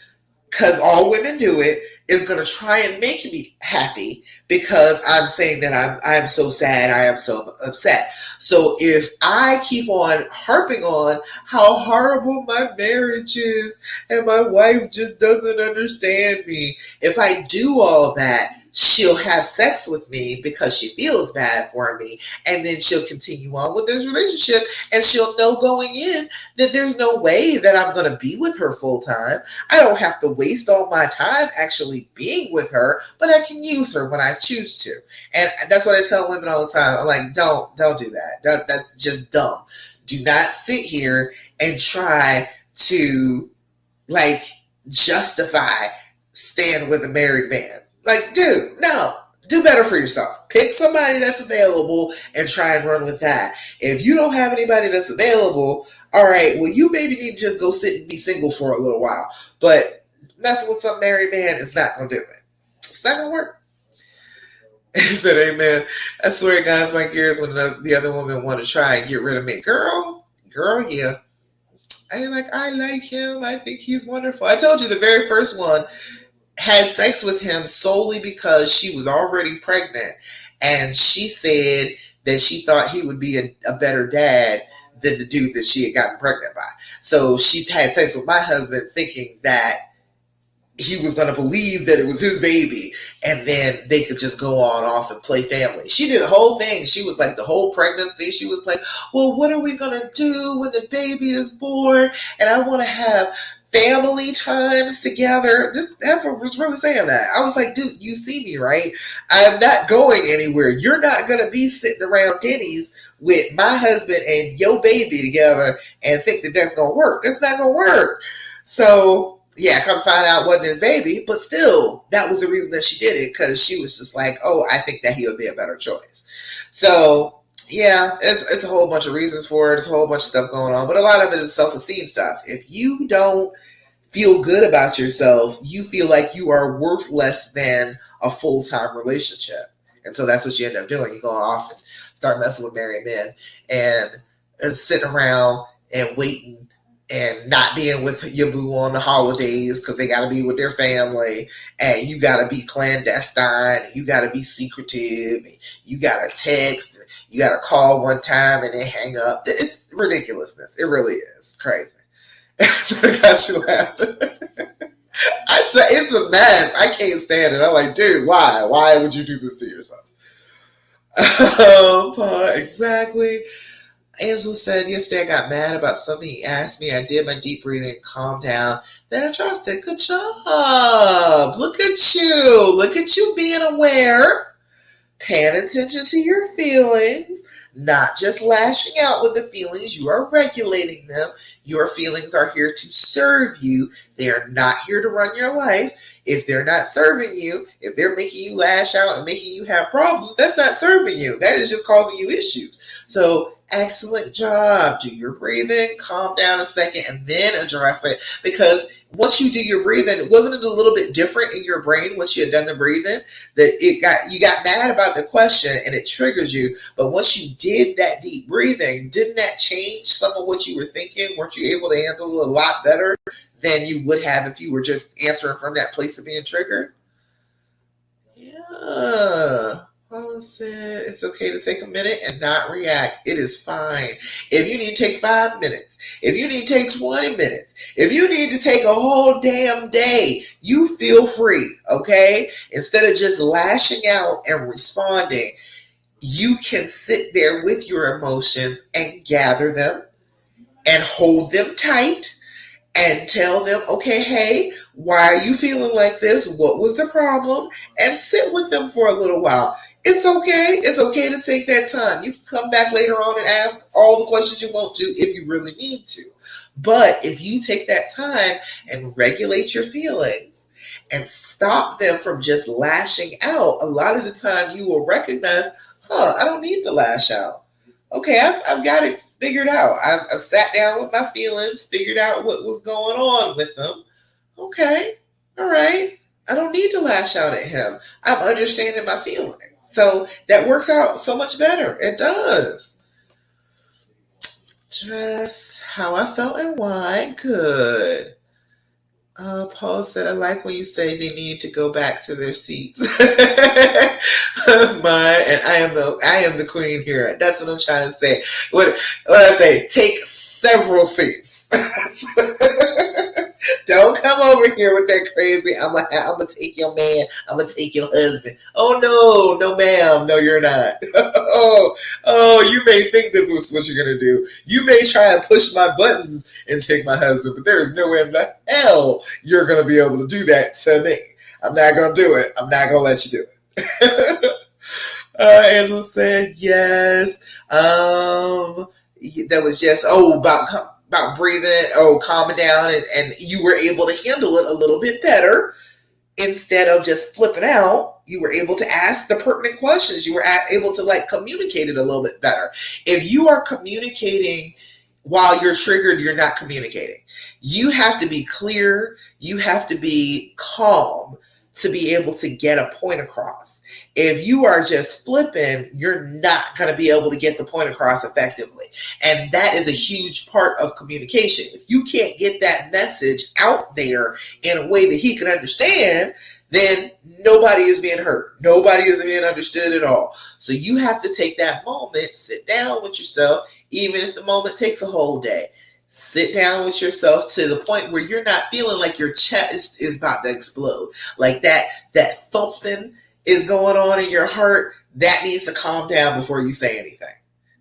because all women do it, is going to try and make me happy because I'm saying that I'm so sad, I am so upset. So if I keep on harping on how horrible my marriage is and my wife just doesn't understand me, if I do all that, she'll have sex with me because she feels bad for me, and then she'll continue on with this relationship, and she'll know going in that there's no way that I'm going to be with her full time. I don't have to waste all my time actually being with her, but I can use her when I choose to. And that's what I tell women all the time. I'm like, don't do that. That's just dumb. Do not sit here and try to justify staying with a married man. Like, dude, no, do better for yourself. Pick somebody that's available and try and run with that. If you don't have anybody that's available, all right, well, you maybe need to just go sit and be single for a little while. But messing with some married man is not going to do it. It's not going to work. He said, amen. I swear, guys, my gears when the other woman want to try and get rid of me. Girl, yeah. I like him. I think he's wonderful. I told you the very first one had sex with him solely because she was already pregnant, and she said that she thought he would be a better dad than the dude that she had gotten pregnant by. So she had sex with my husband thinking that he was going to believe that it was his baby, and then they could just go on off and play family. She did a whole thing. She was like, the whole pregnancy, she was like, well, what are we going to do when the baby is born? And I want to have family times together. This heifer was really saying that. I was like, dude, you see me, right? I'm not going anywhere. You're not going to be sitting around Denny's with my husband and your baby together and think that that's going to work. That's not going to work. So yeah, come find out it wasn't his baby, but still, that was the reason that she did it, because she was just like, oh, I think that he would be a better choice. So yeah, it's a whole bunch of reasons for it. There's a whole bunch of stuff going on, but a lot of it is self-esteem stuff. If you don't feel good about yourself, you feel like you are worth less than a full-time relationship. And so that's what you end up doing. You go off and start messing with married men and sitting around and waiting and not being with your boo on the holidays because they got to be with their family, and you got to be clandestine, you got to be secretive, you got to text, you got to call one time and then hang up. It's ridiculousness. It really is. It's crazy. So I got you laughing. I'd say it's a mess. I can't stand it. I'm like, dude, why? Why would you do this to yourself? Exactly. Angela said, yesterday I got mad about something he asked me. I did my deep breathing and calmed down. Then I trusted. Good job. Look at you. Look at you being aware. Paying attention to your feelings. Not just lashing out with the feelings. You are regulating them. Your feelings are here to serve you. They are not here to run your life. If they're not serving you, if they're making you lash out and making you have problems, that's not serving you. That is just causing you issues. So excellent job. Do your breathing, calm down a second, and then address it. Because once you do your breathing, wasn't it a little bit different in your brain once you had done the breathing? That you got mad about the question and it triggered you. But once you did that deep breathing, didn't that change some of what you were thinking? Weren't you able to handle it a lot better than you would have if you were just answering from that place of being triggered? Yeah. Paula said, it's okay to take a minute and not react. It is fine. If you need to take 5 minutes, if you need to take 20 minutes, if you need to take a whole damn day, you feel free, okay? Instead of just lashing out and responding, you can sit there with your emotions and gather them and hold them tight and tell them, okay, hey, why are you feeling like this? What was the problem? And sit with them for a little while. It's okay. It's okay to take that time. You can come back later on and ask all the questions you want to if you really need to. But if you take that time and regulate your feelings and stop them from just lashing out, a lot of the time you will recognize, I don't need to lash out. Okay, I've got it figured out. I've sat down with my feelings, figured out what was going on with them. Okay, all right. I don't need to lash out at him. I'm understanding my feelings. So that works out so much better. It does. Just how I felt and why. Good. Paul said, I like when you say they need to go back to their seats. And I am the queen here. That's what I'm trying to say. What I say? Take several seats. Don't come over here with that crazy, I'm gonna take your man, I'm gonna take your husband. Oh no, ma'am, no you're not. Oh, you may think this is what you're gonna do. You may try and push my buttons and take my husband, but there is no way in the hell you're gonna be able to do that to me. I'm not gonna do it. I'm not gonna let you do it. Angela said yes. That was just about breathing, calming down, and you were able to handle it a little bit better. Instead of just flipping out, you were able to ask the pertinent questions. You were able to communicate it a little bit better. If you are communicating while you're triggered, you're not communicating. You have to be clear. You have to be calm to be able to get a point across. If you are just flipping, you're not going to be able to get the point across effectively. And that is a huge part of communication. If you can't get that message out there in a way that he can understand, then nobody is being heard. Nobody is being understood at all. So you have to take that moment, sit down with yourself, even if the moment takes a whole day. Sit down with yourself to the point where you're not feeling like your chest is about to explode. Like that thumping is going on in your heart. That needs to calm down before you say anything.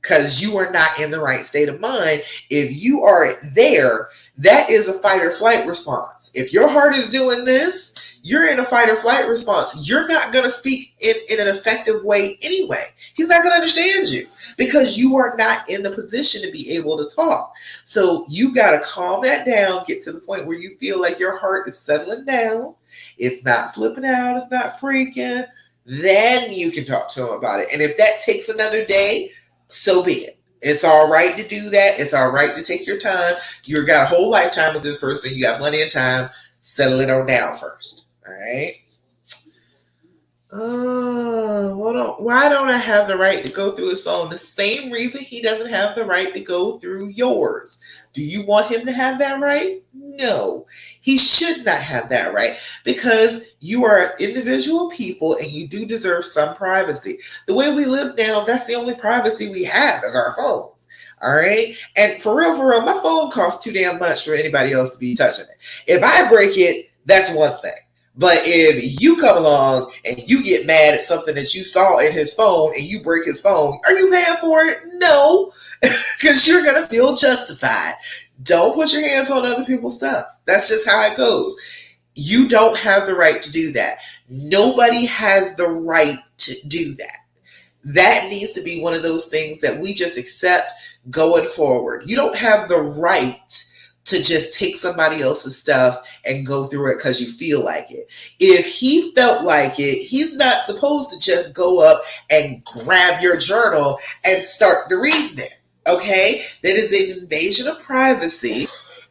Because you are not in the right state of mind. If you are there, that is a fight or flight response. If your heart is doing this, you're in a fight or flight response. You're not going to speak in an effective way anyway. He's not going to understand you because you are not in the position to be able to talk. So you got to calm that down, get to the point where you feel like your heart is settling down. It's not flipping out. It's not freaking. Then you can talk to him about it. And if that takes another day, so be it. It's all right to do that. It's all right to take your time. You've got a whole lifetime with this person. You got plenty of time. Settle it on down first. All right. Why don't I have the right to go through his phone? The same reason he doesn't have the right to go through yours. Do you want him to have that right? No, he should not have that right because you are individual people and you do deserve some privacy. The way we live now, that's the only privacy we have is our phones. All right. And for real, my phone costs too damn much for anybody else to be touching it. If I break it, that's one thing. But if you come along and you get mad at something that you saw in his phone and you break his phone, are you paying for it? No, because you're going to feel justified. Don't put your hands on other people's stuff. That's just how it goes. You don't have the right to do that. Nobody has the right to do that. That needs to be one of those things that we just accept going forward. You don't have the right to just take somebody else's stuff and go through it because you feel like it. If he felt like it, he's not supposed to just go up and grab your journal and start to read it. Okay? That is an invasion of privacy.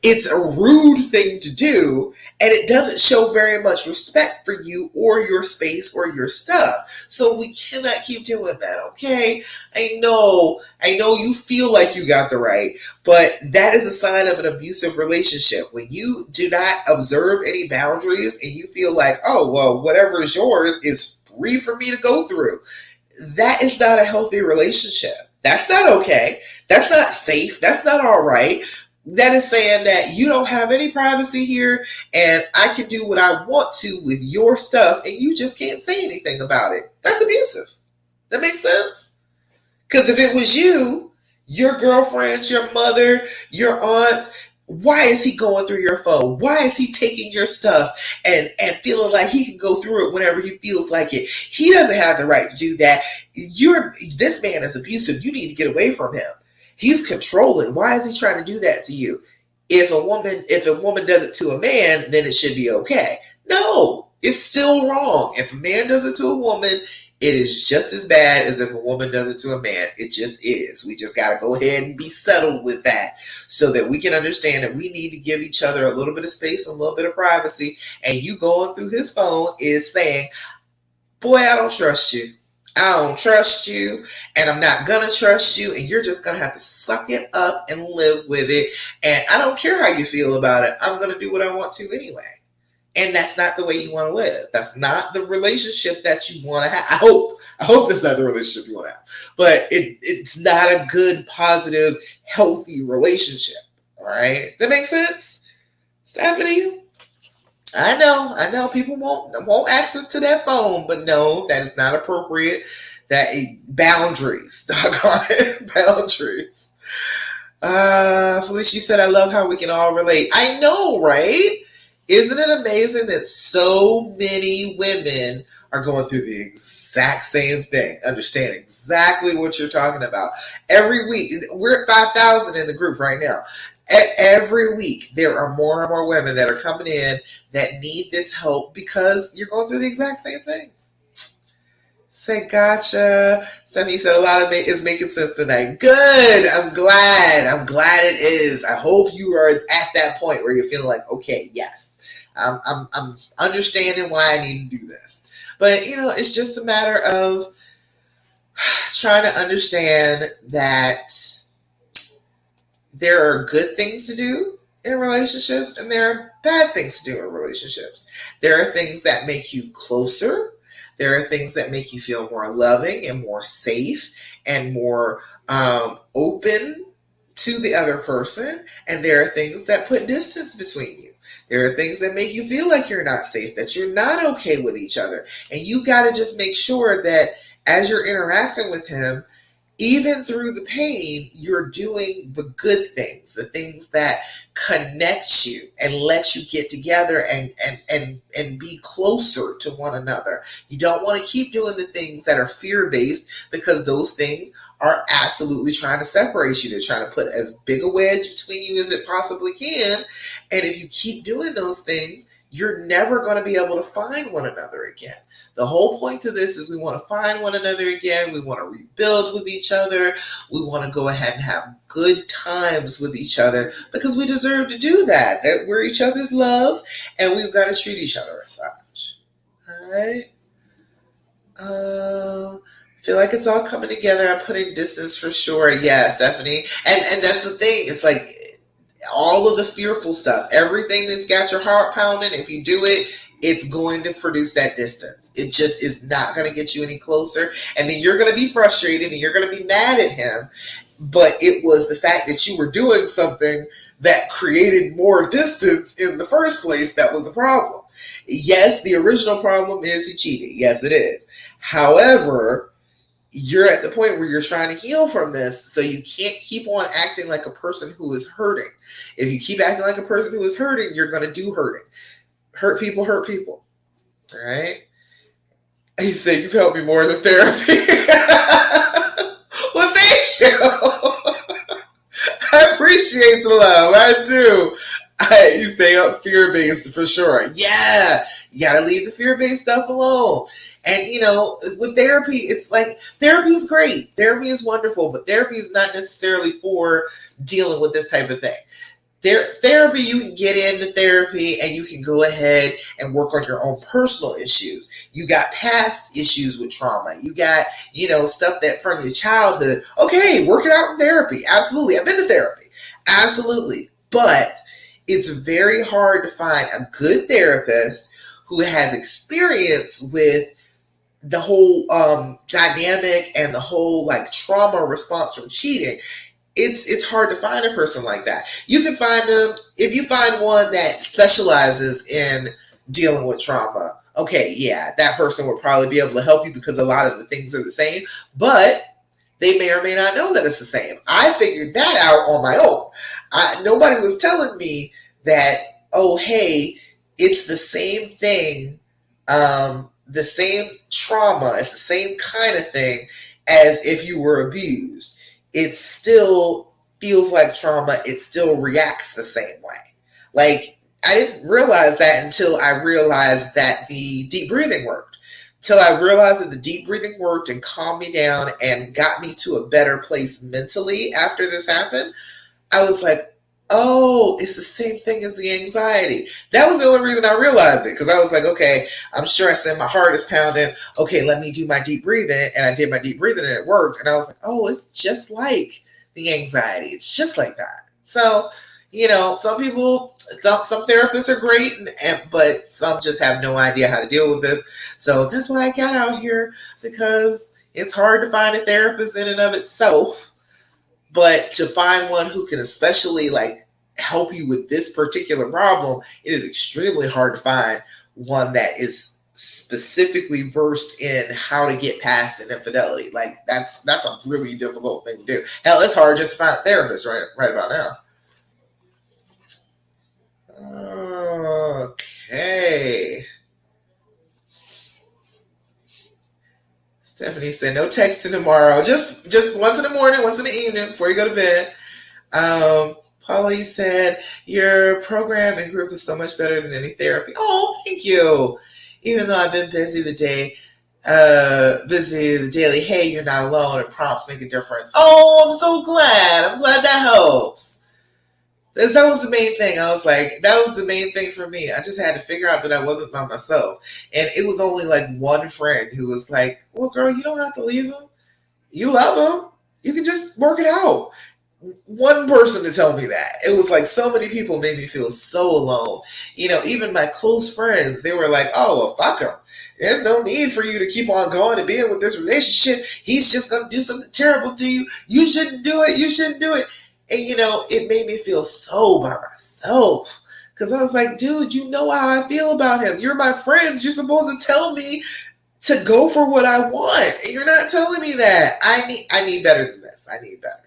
It's a rude thing to do, and it doesn't show very much respect for you or your space or your stuff. So we cannot keep doing that, okay? I know you feel like you got the right, but that is a sign of an abusive relationship. When you do not observe any boundaries and you feel like, oh, well, whatever is yours is free for me to go through. That is not a healthy relationship. That's not okay. That's not safe. That's not all right. That is saying that you don't have any privacy here and I can do what I want to with your stuff and you just can't say anything about it. That's abusive. That makes sense? Because if it was you, your girlfriends, your mother, your aunts, why is he going through your phone? Why is he taking your stuff and feeling like he can go through it whenever he feels like it? He doesn't have the right to do that. This man is abusive. You need to get away from him. He's controlling. Why is he trying to do that to you? If a woman does it to a man, then it should be okay. No, it's still wrong. If a man does it to a woman, it is just as bad as if a woman does it to a man. It just is. We just got to go ahead and be settled with that so that we can understand that we need to give each other a little bit of space, a little bit of privacy. And you going through his phone is saying, boy, I don't trust you. I don't trust you, and I'm not going to trust you, and you're just going to have to suck it up and live with it, and I don't care how you feel about it. I'm going to do what I want to anyway, and that's not the way you want to live. That's not the relationship that you want to have. I hope that's not the relationship you want to have, but it's not a good, positive, healthy relationship, all right? That makes sense? Stephanie? I know people won't access to that phone, but no, that is not appropriate. That boundaries, doggone it, boundaries. Felicia said, I love how we can all relate. I know, right? Isn't it amazing that so many women are going through the exact same thing, understand exactly what you're talking about. Every week, we're at 5,000 in the group right now. Every week, there are more and more women that are coming in that need this help because you're going through the exact same things. Say, gotcha. Stephanie said a lot of it is making sense tonight. Good. I'm glad it is. I hope you are at that point where you're feeling like, okay, yes, I'm understanding why I need to do this. But, it's just a matter of trying to understand that there are good things to do in relationships and there are bad things to do in relationships. There are things that make you closer. There are things that make you feel more loving and more safe and more open to the other person, and there are things that put distance between you. There are things that make you feel like you're not safe, that you're not okay with each other. And you got to just make sure that as you're interacting with him, even through the pain, you're doing the good things, the things that connect you and let you get together and be closer to one another. You don't want to keep doing the things that are fear-based, because those things are absolutely trying to separate you. They're trying to put as big a wedge between you as it possibly can. And if you keep doing those things, you're never going to be able to find one another again. The whole point to this is we want to find one another again. We want to rebuild with each other. We want to go ahead and have good times with each other, because we deserve to do that. That we're each other's love, and we've got to treat each other as such. All right. Feel like it's all coming together. I'm putting distance for sure. Yeah, Stephanie. And that's the thing. It's like all of the fearful stuff, everything that's got your heart pounding, if you do it, it's going to produce that distance. It just is not going to get you any closer. And then you're going to be frustrated and you're going to be mad at him. But it was the fact that you were doing something that created more distance in the first place that was the problem. Yes, the original problem is he cheated. Yes, it is. However, you're at the point where you're trying to heal from this, so you can't keep on acting like a person who is hurting. If you keep acting like a person who is hurting, you're going to do hurting. Hurt people hurt people. All right? He said, you've helped me more than therapy. Well, thank you. I appreciate the love. I do. You stay up fear-based for sure. Yeah. You got to leave the fear-based stuff alone. And, you know, with therapy, it's like, therapy is great. Therapy is wonderful, but therapy is not necessarily for dealing with this type of thing. Therapy, you can get into therapy and you can go ahead and work on your own personal issues. You got past issues with trauma. You got, you know, stuff that from your childhood. Okay, work it out in therapy. Absolutely. I've been to therapy. Absolutely. But it's very hard to find a good therapist who has experience with the whole dynamic and the whole like trauma response from cheating. It's hard to find a person like that. You can find them if you find one that specializes in dealing with trauma. Okay, yeah, that person will probably be able to help you because a lot of the things are the same, but they may or may not know that it's the same. I figured that out on my own. Nobody was telling me that, oh, hey, it's the same thing, the same trauma, it's the same kind of thing as if you were abused. It still feels like trauma. It still reacts the same way. Like, I didn't realize that until I realized that the deep breathing worked. Till I realized that the deep breathing worked and calmed me down and got me to a better place mentally after this happened. I was like, oh, it's the same thing as the anxiety. That was the only reason I realized it, because I was like, okay, I'm stressing, my heart is pounding. Okay, let me do my deep breathing. And I did my deep breathing and it worked. And I was like, oh, it's just like the anxiety. It's just like that. So, you know, some people, some therapists are great, but some just have no idea how to deal with this. So that's why I got out here, because it's hard to find a therapist in and of itself. But to find one who can especially like help you with this particular problem, it is extremely hard to find one that is specifically versed in how to get past an infidelity. Like that's a really difficult thing to do. Hell, it's hard just to find a therapist right about now. Okay. Stephanie said, no texting tomorrow. Just once in the morning, once in the evening before you go to bed. Polly said, your program and group is so much better than any therapy. Oh, thank you. Even though I've been busy the daily, hey, you're not alone, and prompts make a difference. Oh, I'm so glad. I'm glad that helps. That was the main thing. I was like, that was the main thing for me. I just had to figure out that I wasn't by myself. And it was only like one friend who was like, well, girl, you don't have to leave him. You love him. You can just work it out. One person to tell me that. It was like so many people made me feel so alone. You know, even my close friends, they were like, oh, well, fuck him. There's no need for you to keep on going and being with this relationship. He's just going to do something terrible to you. You shouldn't do it. You shouldn't do it. And it made me feel so by myself. Because I was like, dude, you know how I feel about him. You're my friends. You're supposed to tell me to go for what I want. And you're not telling me that. I need better than this. I need better.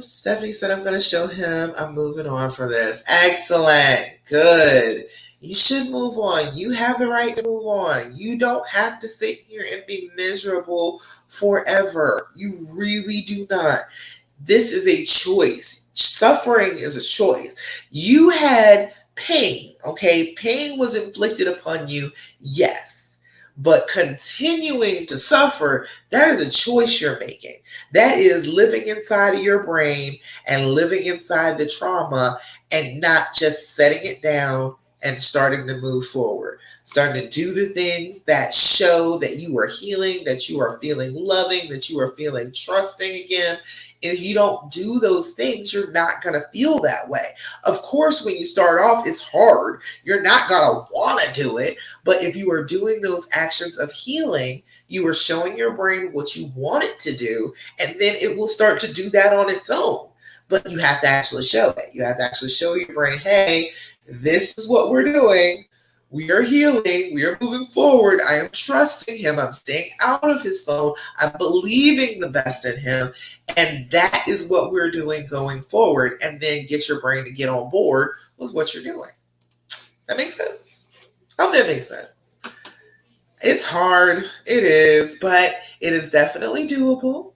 Stephanie said I'm going to show him I'm moving on for this. Excellent. Good. You should move on. You have the right to move on. You don't have to sit here and be miserable forever. You really do not. This is a choice. Suffering is a choice. You had pain, okay? Pain was inflicted upon you, yes. But continuing to suffer, that is a choice you're making. That is living inside of your brain and living inside the trauma and not just setting it down and starting to move forward. Starting to do the things that show that you are healing, that you are feeling loving, that you are feeling trusting again. If you don't do those things, you're not going to feel that way. Of course, when you start off, it's hard. You're not going to want to do it. But if you are doing those actions of healing, you are showing your brain what you want it to do, and then it will start to do that on its own. But you have to actually show it. You have to actually show your brain, hey, this is what we're doing. We are healing. We are moving forward. I am trusting him. I'm staying out of his phone. I'm believing the best in him. And that is what we're doing going forward. And then get your brain to get on board with what you're doing. That makes sense? I hope that makes sense. It's hard. It is. But it is definitely doable.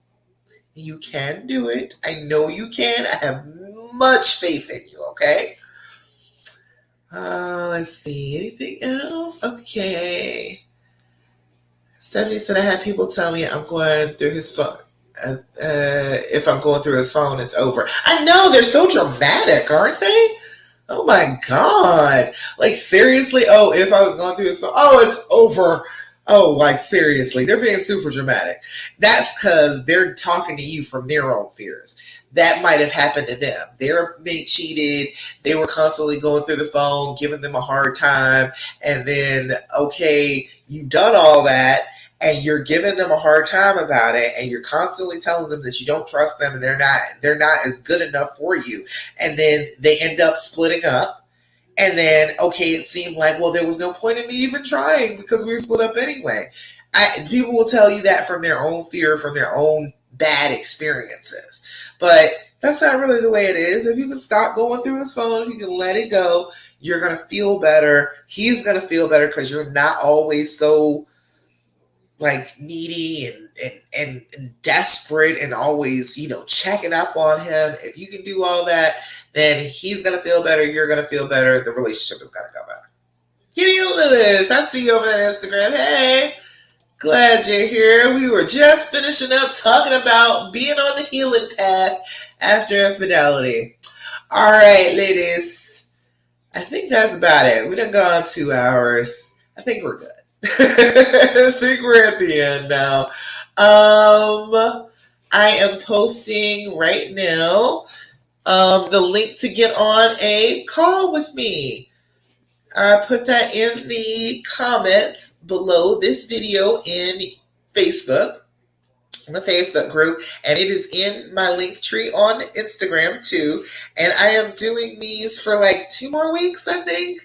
You can do it. I know you can. I have much faith in you, okay? Let's see. Anything else? Okay. Stephanie said I had people tell me I'm going through his phone. If I'm going through his phone, it's over. I know, they're so dramatic, aren't they? Oh my God. Like, seriously? Oh, if I was going through his phone, oh, it's over. Oh, like, seriously. They're being super dramatic. That's because they're talking to you from their own fears. That might have happened to them. They're being cheated. They were constantly going through the phone, giving them a hard time. And then, okay, you've done all that and you're giving them a hard time about it. And you're constantly telling them that you don't trust them and they're not as good enough for you. And then they end up splitting up. And then, okay, it seemed like, well, there was no point in me even trying because we were split up anyway. People will tell you that from their own fear, from their own bad experiences. But that's not really the way it is. If you can stop going through his phone, if you can let it go, you're going to feel better. He's going to feel better because you're not always so like needy and desperate and always, checking up on him. If you can do all that, then he's going to feel better. You're going to feel better. The relationship is going to go better. Kitty Lewis, I see you over on Instagram. Hey. Glad you're here. We were just finishing up talking about being on the healing path after infidelity. All right, ladies. I think that's about it. We done gone 2 hours. I think we're good. I think we're at the end now. I am posting right now the link to get on a call with me. I put that in the comments below this video in Facebook, in the Facebook group, and it is in my link tree on Instagram too. And I am doing these for like 2 more weeks, I think.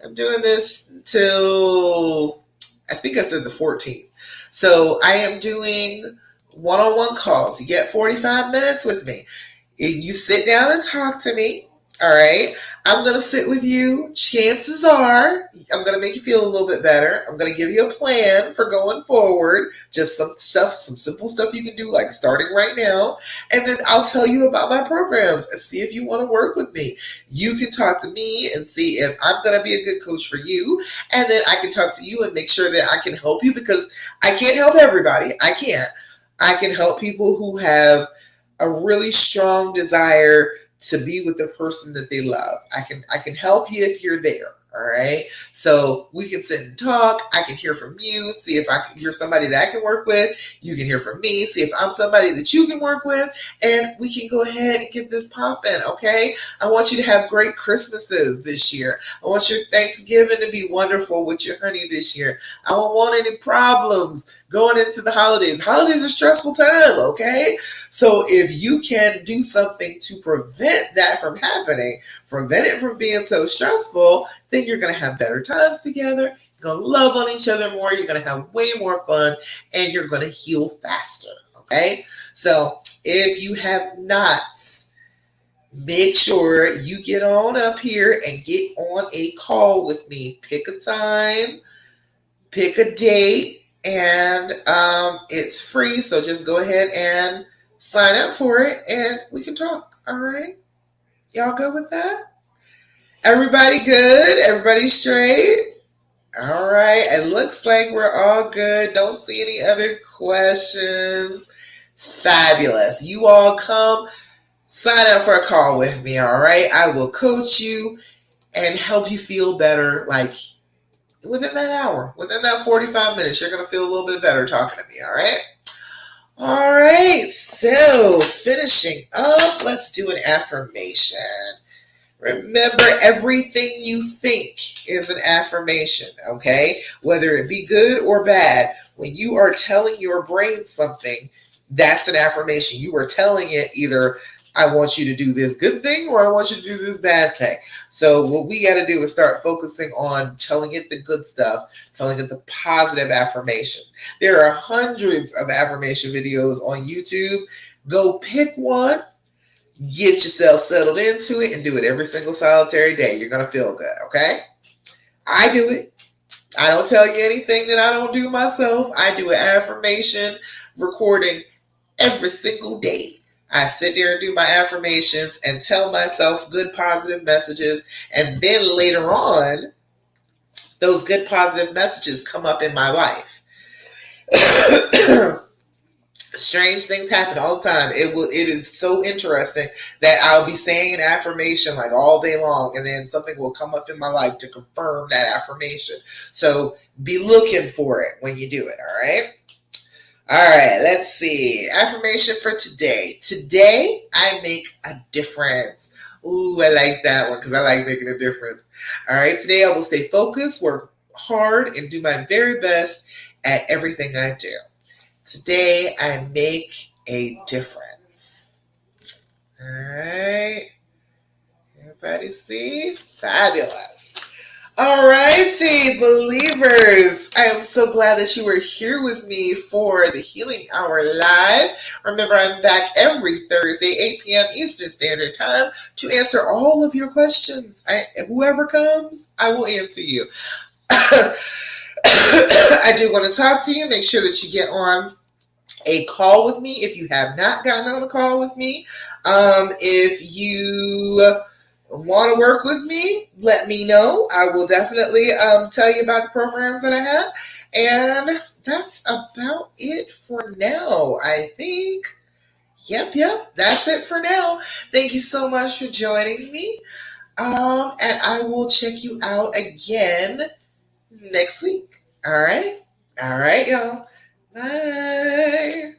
I'm doing this till, I think I said the 14th. So I am doing one-on-one calls. You get 45 minutes with me. You sit down and talk to me. All right. I'm going to sit with you. Chances are I'm going to make you feel a little bit better. I'm going to give you a plan for going forward. Just some simple stuff you can do, like starting right now. And then I'll tell you about my programs and see if you want to work with me. You can talk to me and see if I'm going to be a good coach for you. And then I can talk to you and make sure that I can help you, because I can't help everybody. I can't. I can help people who have a really strong desire to be with the person that they love. I can help you if you're there. All right. So we can sit and talk. I can hear from you, see if you're somebody that I can work with. You can hear from me, see if I'm somebody that you can work with, and we can go ahead and get this popping. Okay. I want you to have great Christmases this year. I want your Thanksgiving to be wonderful with your honey this year. I don't want any problems going into the holidays. Holidays are a stressful time. Okay. So if you can do something to prevent that from happening, prevent it from being so stressful, then you're going to have better times together. You're going to love on each other more. You're going to have way more fun, and you're going to heal faster. Okay. So if you have not, make sure you get on up here and get on a call with me. Pick a time, pick a date, and it's free. So just go ahead and sign up for it, and we can talk. All right. Y'all good with that? Everybody good? Everybody straight? All right. It looks like we're all good. Don't see any other questions. Fabulous. You all come sign up for a call with me. All right. I will coach you and help you feel better. Like within that hour, within that 45 minutes, you're going to feel a little bit better talking to me. All right. All right. So finishing up, let's do an affirmation. Remember, everything you think is an affirmation, okay? Whether it be good or bad, when you are telling your brain something, that's an affirmation. You are telling it either, I want you to do this good thing or I want you to do this bad thing. So what we got to do is start focusing on telling it the good stuff, telling it the positive affirmation. There are hundreds of affirmation videos on YouTube. Go pick one. Get yourself settled into it and do it every single solitary day. You're going to feel good, okay? I do it. I don't tell you anything that I don't do myself. I do an affirmation recording every single day. I sit there and do my affirmations and tell myself good positive messages. And then later on, those good positive messages come up in my life. Strange things happen all the time. It is so interesting that I'll be saying an affirmation like all day long, and then something will come up in my life to confirm that affirmation. So be looking for it when you do it. All right. All right. Let's see. Affirmation for today. Today I make a difference. Ooh, I like that one because I like making a difference. All right. Today I will stay focused, work hard, and do my very best at everything I do. Today, I make a difference. All right. Everybody see? Fabulous. All righty, believers. I am so glad that you were here with me for the Healing Hour Live. Remember, I'm back every Thursday, 8 p.m. Eastern Standard Time to answer all of your questions. Whoever comes, I will answer you. I do want to talk to you. Make sure that you get on a call with me if you have not gotten on a call with me. If you want to work with me, let me know. I will definitely tell you about the programs that I have. And that's about it for now, I think. Yep. That's it for now. Thank you so much for joining me. And I will check you out again next week. All right, y'all. Bye.